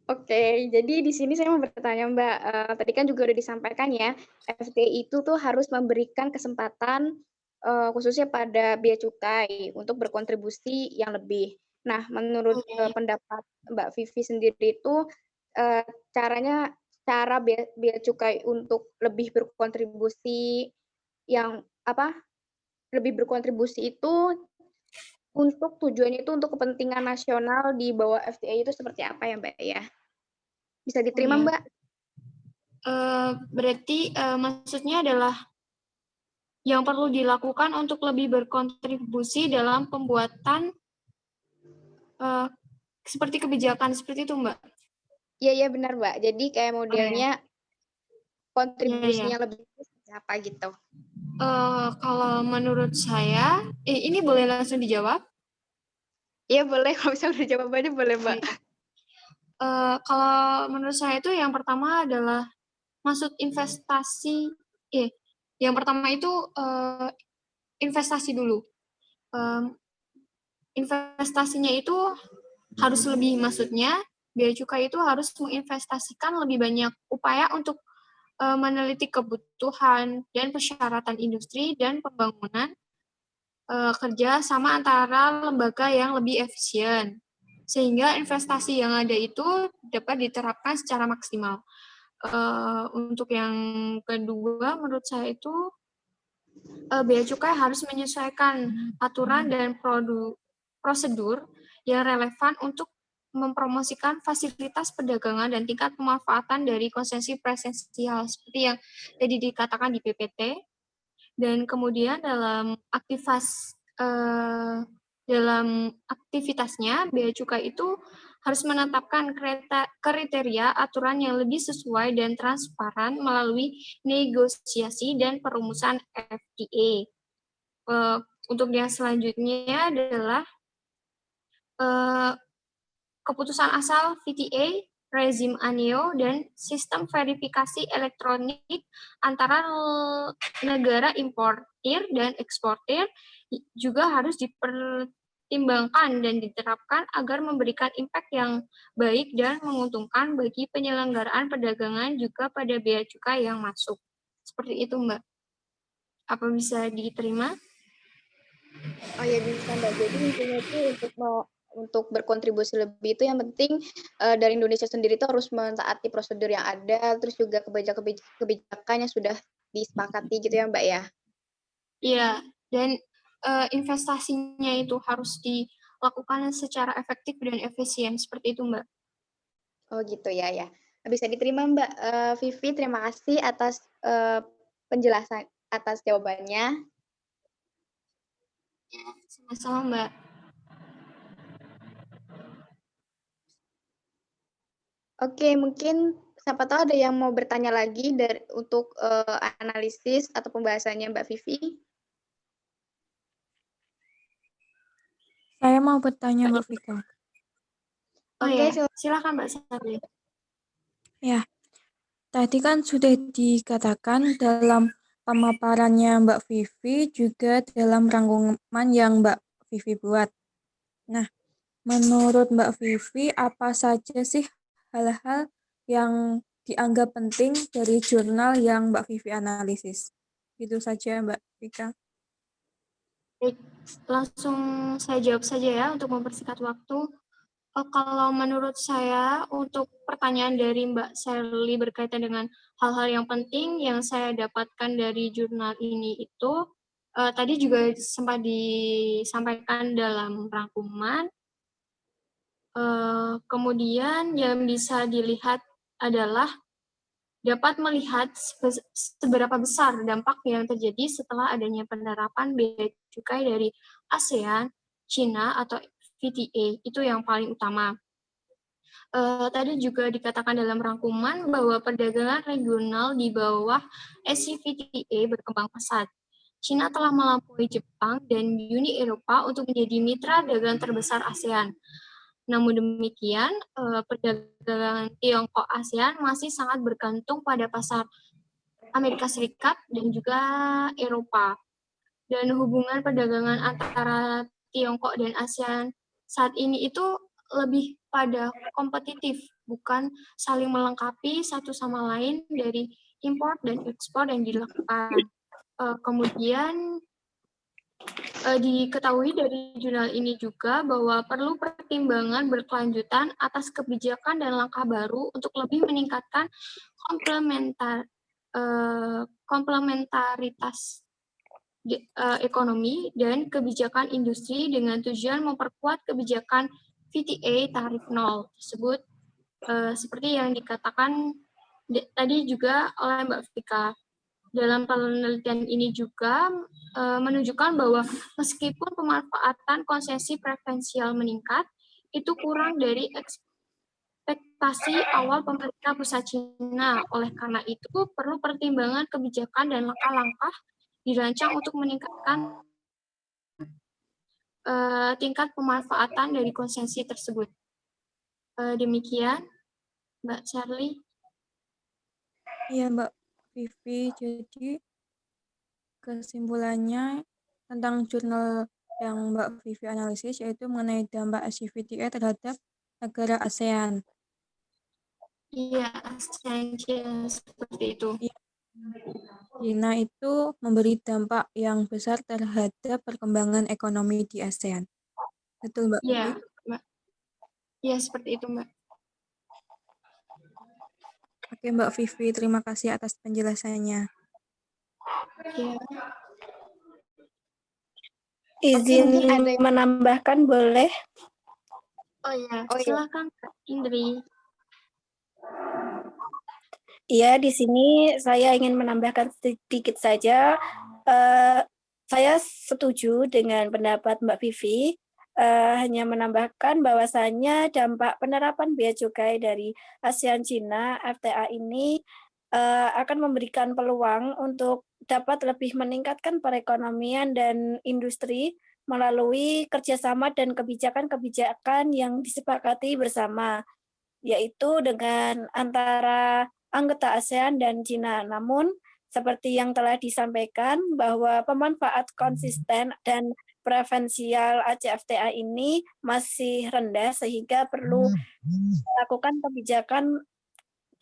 Oke, jadi di sini saya mau bertanya Mbak, tadi kan juga udah disampaikan ya, FTI itu tuh harus memberikan kesempatan khususnya pada bea cukai untuk berkontribusi yang lebih. Nah, menurut pendapat Mbak Vivi sendiri itu cara bea cukai untuk lebih berkontribusi yang lebih berkontribusi itu untuk tujuannya itu untuk kepentingan nasional di bawah FTA itu seperti apa ya Mbak ya? Bisa diterima ya. Mbak? Berarti maksudnya adalah yang perlu dilakukan untuk lebih berkontribusi dalam pembuatan seperti kebijakan seperti itu Mbak? Iya benar Mbak. Jadi kayak modelnya kontribusinya lebih seperti apa gitu. Kalau menurut saya, ini boleh langsung dijawab? Iya boleh, kalau bisa udah jawabannya boleh Mbak. Kalau menurut saya itu yang pertama adalah maksud investasi, yang pertama itu investasi dulu. Investasinya itu harus lebih, maksudnya bea cukai itu harus menginvestasikan lebih banyak upaya untuk meneliti kebutuhan dan persyaratan industri dan pembangunan kerja sama antara lembaga yang lebih efisien, sehingga investasi yang ada itu dapat diterapkan secara maksimal. Untuk yang kedua, menurut saya itu bea cukai harus menyesuaikan aturan dan prosedur yang relevan untuk mempromosikan fasilitas perdagangan dan tingkat pemanfaatan dari konsesi presensial seperti yang tadi dikatakan di PPT. Dan kemudian dalam dalam aktivitasnya, Bea Cukai itu harus menetapkan kriteria aturan yang lebih sesuai dan transparan melalui negosiasi dan perumusan FTA. Untuk yang selanjutnya adalah keputusan asal VTA, rezim ANEO, dan sistem verifikasi elektronik antara negara importir dan eksportir juga harus dipertimbangkan dan diterapkan agar memberikan impact yang baik dan menguntungkan bagi penyelenggaraan perdagangan juga pada bea cukai yang masuk. Seperti itu, Mbak. Apa bisa diterima? Oh ya bisa Mbak. Jadi intinya itu untuk berkontribusi lebih itu yang penting dari Indonesia sendiri itu harus mentaati prosedur yang ada, terus juga kebijakan yang sudah disepakati gitu ya Mbak ya. Iya, dan investasinya itu harus dilakukan secara efektif dan efisien, seperti itu Mbak. Oh gitu ya ya. Bisa diterima Mbak. Vivi, terima kasih atas penjelasan atas jawabannya. Sama-sama Mbak. Oke, mungkin siapa tahu ada yang mau bertanya lagi untuk analisis atau pembahasannya Mbak Vivi. Saya mau bertanya Mbak Vika. Oh Oke, ya, silakan Mbak Sari. Ya, tadi kan sudah dikatakan dalam pemaparannya Mbak Vivi juga dalam rangkuman yang Mbak Vivi buat. Nah, menurut Mbak Vivi apa saja sih hal-hal yang dianggap penting dari jurnal yang Mbak Vivi analisis? Itu saja Mbak Vika. Baik, langsung saya jawab saja ya untuk mempersingkat waktu. Kalau menurut saya, untuk pertanyaan dari Mbak Sherly berkaitan dengan hal-hal yang penting yang saya dapatkan dari jurnal ini itu, tadi juga sempat disampaikan dalam rangkuman. Kemudian yang bisa dilihat adalah dapat melihat seberapa besar dampak yang terjadi setelah adanya penerapan bea cukai dari ASEAN, China, atau VTA. Itu yang paling utama. Tadi juga dikatakan dalam rangkuman bahwa perdagangan regional di bawah SCVTA berkembang pesat. China telah melampaui Jepang dan Uni Eropa untuk menjadi mitra dagang terbesar ASEAN. Namun demikian, perdagangan Tiongkok ASEAN masih sangat bergantung pada pasar Amerika Serikat dan juga Eropa. Dan hubungan perdagangan antara Tiongkok dan ASEAN saat ini itu lebih pada kompetitif, bukan saling melengkapi satu sama lain dari impor dan ekspor yang dilakukan. Kemudian diketahui dari jurnal ini juga bahwa perlu pertimbangan berkelanjutan atas kebijakan dan langkah baru untuk lebih meningkatkan komplementaritas ekonomi dan kebijakan industri dengan tujuan memperkuat kebijakan VTA tarif nol tersebut, seperti yang dikatakan tadi juga oleh Mbak Vika. Dalam penelitian ini juga menunjukkan bahwa meskipun pemanfaatan konsesi preferensial meningkat, itu kurang dari ekspektasi awal pemerintah pusat Cina. Oleh karena itu, perlu pertimbangan kebijakan dan langkah-langkah dirancang untuk meningkatkan tingkat pemanfaatan dari konsesi tersebut. Demikian, Mbak Charlie. Iya Mbak Vivi, jadi kesimpulannya tentang jurnal yang Mbak Vivi analisis yaitu mengenai dampak SCVTA terhadap negara ASEAN. Iya, ASEAN seperti itu. China itu memberi dampak yang besar terhadap perkembangan ekonomi di ASEAN. Betul Mbak Iya, Vivi? Mbak. Iya, seperti itu, Mbak. Oke Mbak Vivi, terima kasih atas penjelasannya. Iya. Izin mungkin ada yang menambahkan boleh? Oh iya, Oh iya. silakan Kak Indri. Iya, di sini saya ingin menambahkan sedikit saja. Saya setuju dengan pendapat Mbak Vivi, hanya menambahkan bahwasannya dampak penerapan bea cukai dari ASEAN Cina FTA ini akan memberikan peluang untuk dapat lebih meningkatkan perekonomian dan industri melalui kerjasama dan kebijakan-kebijakan yang disepakati bersama, yaitu dengan antara anggota ASEAN dan Cina. Namun, seperti yang telah disampaikan bahwa pemanfaat konsisten dan preferensial ACFTA ini masih rendah sehingga perlu melakukan kebijakan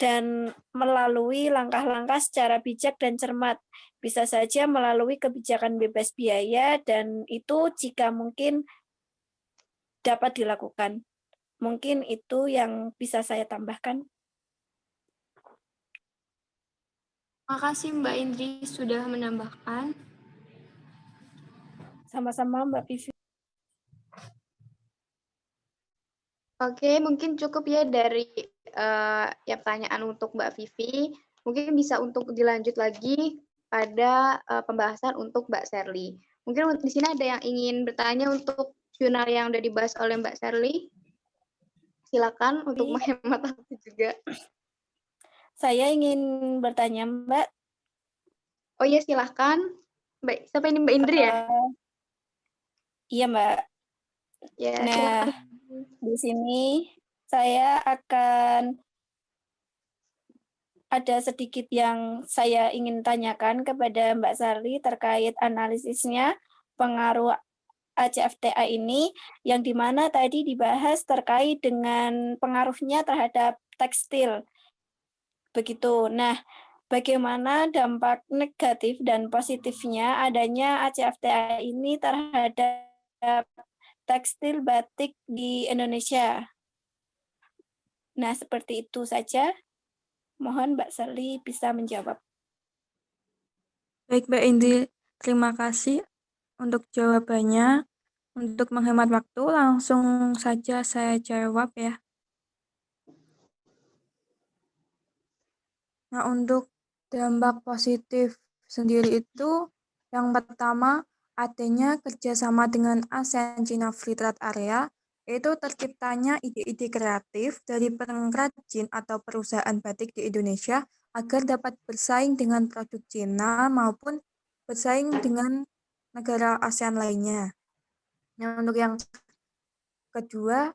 dan melalui langkah-langkah secara bijak dan cermat. Bisa saja melalui kebijakan bebas biaya dan itu jika mungkin dapat dilakukan. Mungkin itu yang bisa saya tambahkan. Makasih Mbak Indri sudah menambahkan. Sama-sama Mbak Vivi. Oke, mungkin cukup ya dari ya pertanyaan untuk Mbak Vivi. Mungkin bisa untuk dilanjut lagi pada pembahasan untuk Mbak Sherly. Mungkin di sini ada yang ingin bertanya untuk jurnal yang sudah dibahas oleh Mbak Sherly. Silakan untuk menghemat waktu juga. Saya ingin bertanya, Mbak. Oh iya, silakan. Mbak, siapa ini Mbak Indri ya? Iya, Mbak. Ya, nah, silakan. Di sini saya akan ada sedikit yang saya ingin tanyakan kepada Mbak Sherly terkait analisisnya pengaruh ACFTA ini, yang dimana tadi dibahas terkait dengan pengaruhnya terhadap tekstil. Begitu. Nah, bagaimana dampak negatif dan positifnya adanya ACFTA ini terhadap tekstil batik di Indonesia? Nah, seperti itu saja. Mohon Mbak Sherly bisa menjawab. Baik, Mbak Indri, terima kasih untuk jawabannya. Untuk menghemat waktu, langsung saja saya jawab ya. Nah, untuk dampak positif sendiri itu, yang pertama, adanya kerjasama dengan ASEAN China Free Trade Area, yaitu terciptanya ide-ide kreatif dari pengrajin atau perusahaan batik di Indonesia agar dapat bersaing dengan produk Cina maupun bersaing dengan negara ASEAN lainnya. Nah, untuk yang kedua,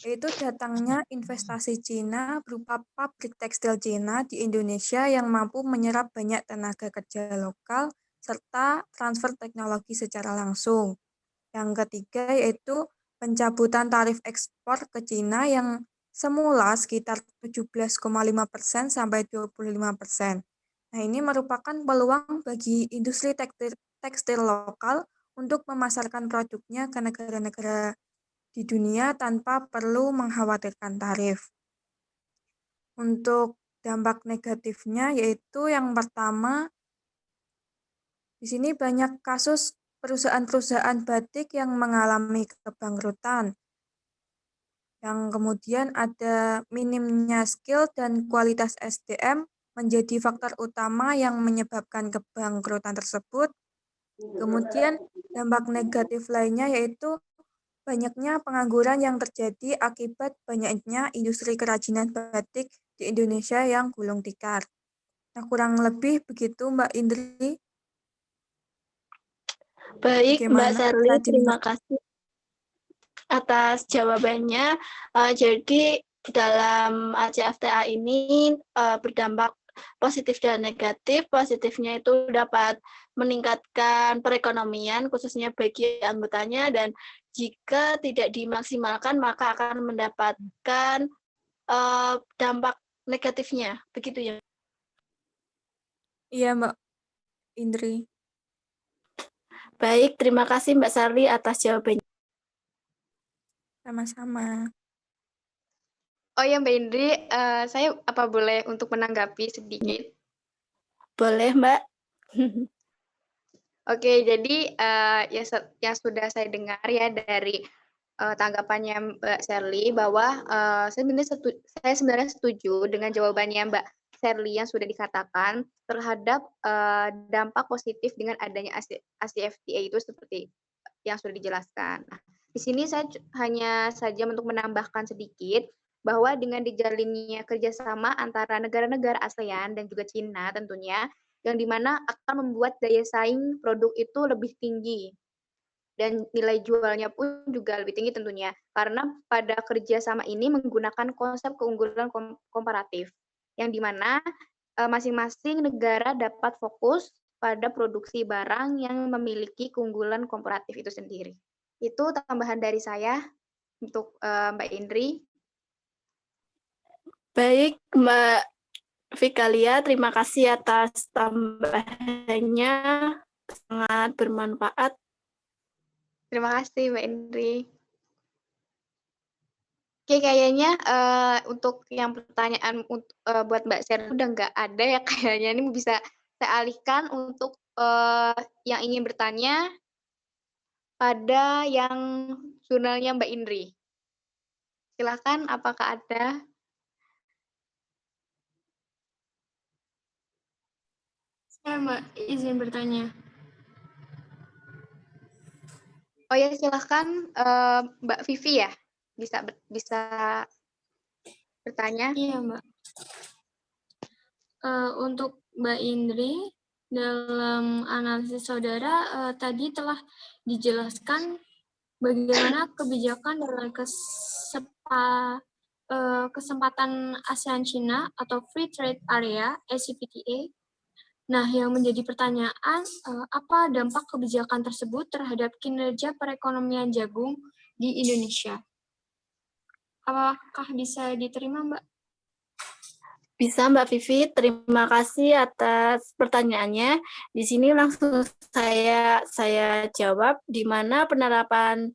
yaitu datangnya investasi Cina berupa pabrik tekstil Cina di Indonesia yang mampu menyerap banyak tenaga kerja lokal serta transfer teknologi secara langsung. Yang ketiga yaitu pencabutan tarif ekspor ke Cina yang semula sekitar 17,5% sampai 25%. Nah, ini merupakan peluang bagi industri tekstil lokal untuk memasarkan produknya ke negara-negara di dunia tanpa perlu mengkhawatirkan tarif. Untuk dampak negatifnya yaitu yang pertama, di sini banyak kasus perusahaan-perusahaan batik yang mengalami kebangkrutan. Yang kemudian ada minimnya skill dan kualitas SDM menjadi faktor utama yang menyebabkan kebangkrutan tersebut. Kemudian dampak negatif lainnya yaitu banyaknya pengangguran yang terjadi akibat banyaknya industri kerajinan batik di Indonesia yang gulung tikar. Nah, kurang lebih begitu Mbak Indri. Baik, Mbak Bagaimana Sherly, tadi, terima Mbak? kasih atas jawabannya. Jadi dalam ACFTA ini berdampak positif dan negatif. Positifnya itu dapat meningkatkan perekonomian khususnya bagi anggotanya, dan jika tidak dimaksimalkan maka akan mendapatkan dampak negatifnya. Begitu ya. Iya, Mbak Indri. Baik, terima kasih Mbak Sherly atas jawabannya. Sama-sama. Oh ya Mbak Indri, saya apa boleh untuk menanggapi sedikit? Boleh, Mbak. Oke, jadi yang sudah saya dengar ya dari tanggapannya Mbak Sherly bahwa saya sebenarnya setuju dengan jawabannya Mbak Shirley yang sudah dikatakan terhadap dampak positif dengan adanya ACFTA itu seperti yang sudah dijelaskan. Nah, di sini saya hanya saja untuk menambahkan sedikit bahwa dengan dijalinnya kerjasama antara negara-negara ASEAN dan juga Cina tentunya, yang dimana akan membuat daya saing produk itu lebih tinggi dan nilai jualnya pun juga lebih tinggi tentunya karena pada kerjasama ini menggunakan konsep keunggulan komparatif yang dimana masing-masing negara dapat fokus pada produksi barang yang memiliki keunggulan komparatif itu sendiri. Itu tambahan dari saya untuk Mbak Indri. Baik, Mbak Vikalia, terima kasih atas tambahannya, sangat bermanfaat. Terima kasih Mbak Indri. Oke, kayaknya untuk yang pertanyaan buat Mbak Sher udah nggak ada ya kayaknya. Ini bisa saya alihkan untuk yang ingin bertanya pada yang jurnalnya Mbak Indri. Silakan, apakah ada? Saya Mbak izin bertanya. Oh ya, silakan Mbak Vivi ya, bisa bertanya. Iya Mbak. Untuk Mbak Indri, dalam analisis saudara tadi telah dijelaskan bagaimana kebijakan dalam kesempatan ASEAN China atau Free Trade Area (ACPTA). Nah, yang menjadi pertanyaan, apa dampak kebijakan tersebut terhadap kinerja perekonomian jagung di Indonesia? Apakah bisa diterima, Mbak? Bisa, Mbak Vivi. Terima kasih atas pertanyaannya. Di sini langsung saya jawab, di mana penerapan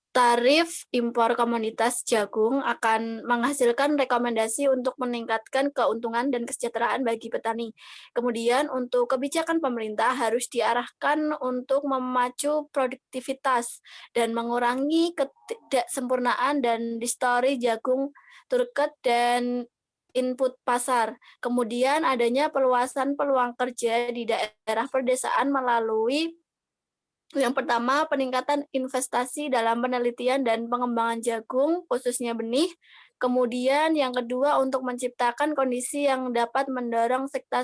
tarif impor komoditas jagung akan menghasilkan rekomendasi untuk meningkatkan keuntungan dan kesejahteraan bagi petani. Kemudian untuk kebijakan pemerintah harus diarahkan untuk memacu produktivitas dan mengurangi ketidaksempurnaan dan distori jagung turket dan input pasar. Kemudian adanya perluasan peluang kerja di daerah pedesaan melalui yang pertama, peningkatan investasi dalam penelitian dan pengembangan jagung, khususnya benih. Kemudian yang kedua, untuk menciptakan kondisi yang dapat mendorong sektor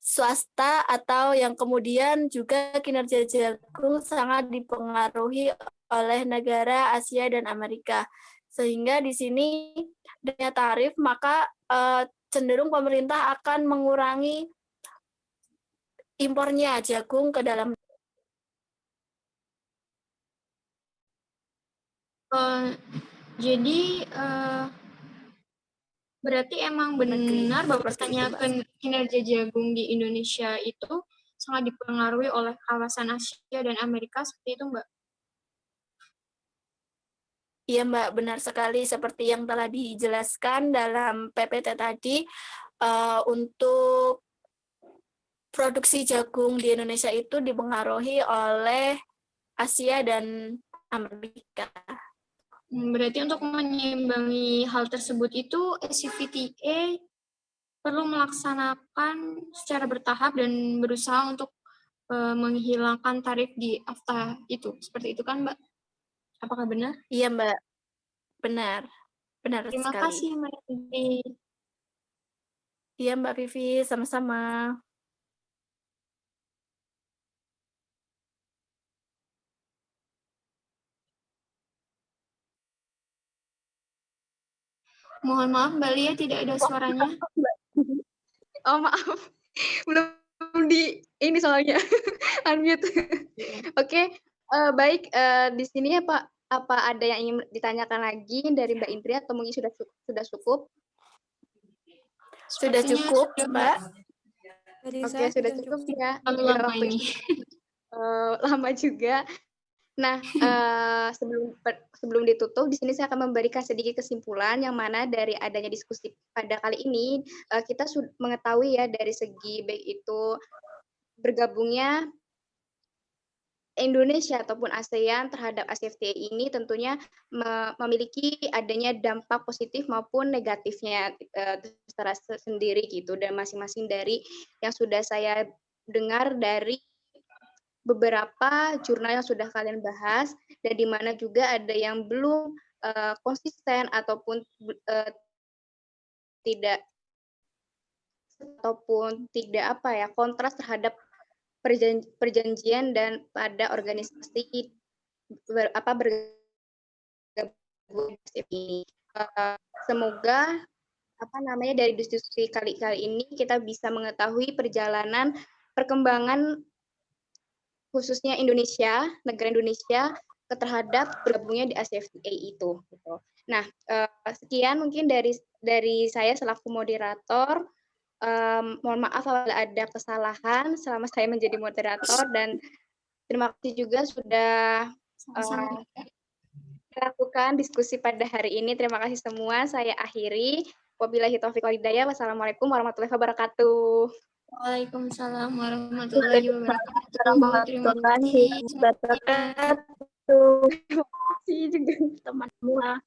swasta atau yang kemudian juga kinerja jagung sangat dipengaruhi oleh negara Asia dan Amerika. Sehingga di sini dengan tarif, maka cenderung pemerintah akan mengurangi impornya jagung ke dalam. Jadi berarti emang benar bahwasanya kinerja jagung di Indonesia itu sangat dipengaruhi oleh kawasan Asia dan Amerika seperti itu, Mbak? Iya, Mbak, benar sekali seperti yang telah dijelaskan dalam PPT tadi, untuk produksi jagung di Indonesia itu dipengaruhi oleh Asia dan Amerika. Berarti untuk menyeimbangi hal tersebut itu ACFTA perlu melaksanakan secara bertahap dan berusaha untuk menghilangkan tarif di AFTA itu. Seperti itu kan, Mbak? Apakah benar? Iya, Mbak. Benar. Benar Terima sekali. kasih, Mbak Vivi. Iya, Mbak Vivi. Sama-sama. Mohon maaf, Mbak Lia tidak ada suaranya. Oh, maaf. Belum di ini soalnya unmute. Oke, baik, di sini apa ada yang ingin ditanyakan lagi dari Mbak Indri atau mungkin sudah cukup? Sudah cukup, Mbak. Oke, sudah cukup ya. Lama ini. Lama juga. Nah, sebelum ditutup, di sini saya akan memberikan sedikit kesimpulan yang mana dari adanya diskusi pada kali ini, kita sudah mengetahui ya dari segi baik itu bergabungnya Indonesia ataupun ASEAN terhadap ACFTA ini tentunya memiliki adanya dampak positif maupun negatifnya secara sendiri gitu, dan masing-masing dari yang sudah saya dengar dari beberapa jurnal yang sudah kalian bahas, dan di mana juga ada yang belum konsisten ataupun tidak kontras terhadap perjanjian dan pada organisasi bergabung ini. Semoga dari diskusi kali ini kita bisa mengetahui perkembangan khususnya Indonesia, negara Indonesia terhadap bergabungnya di ACFTA itu. Gitu. Nah, sekian mungkin dari saya selaku moderator. Mohon maaf apabila ada kesalahan selama saya menjadi moderator, dan terima kasih juga sudah melakukan diskusi pada hari ini. Terima kasih semua. Saya akhiri. Wabillahi taufiq wal hidayah. Wassalamualaikum warahmatullahi wabarakatuh. Waalaikumsalam warahmatullahi wabarakatuh. Terima Warahmatullahi kasih. wabarakatuh. Terima kasih juga Teman semua.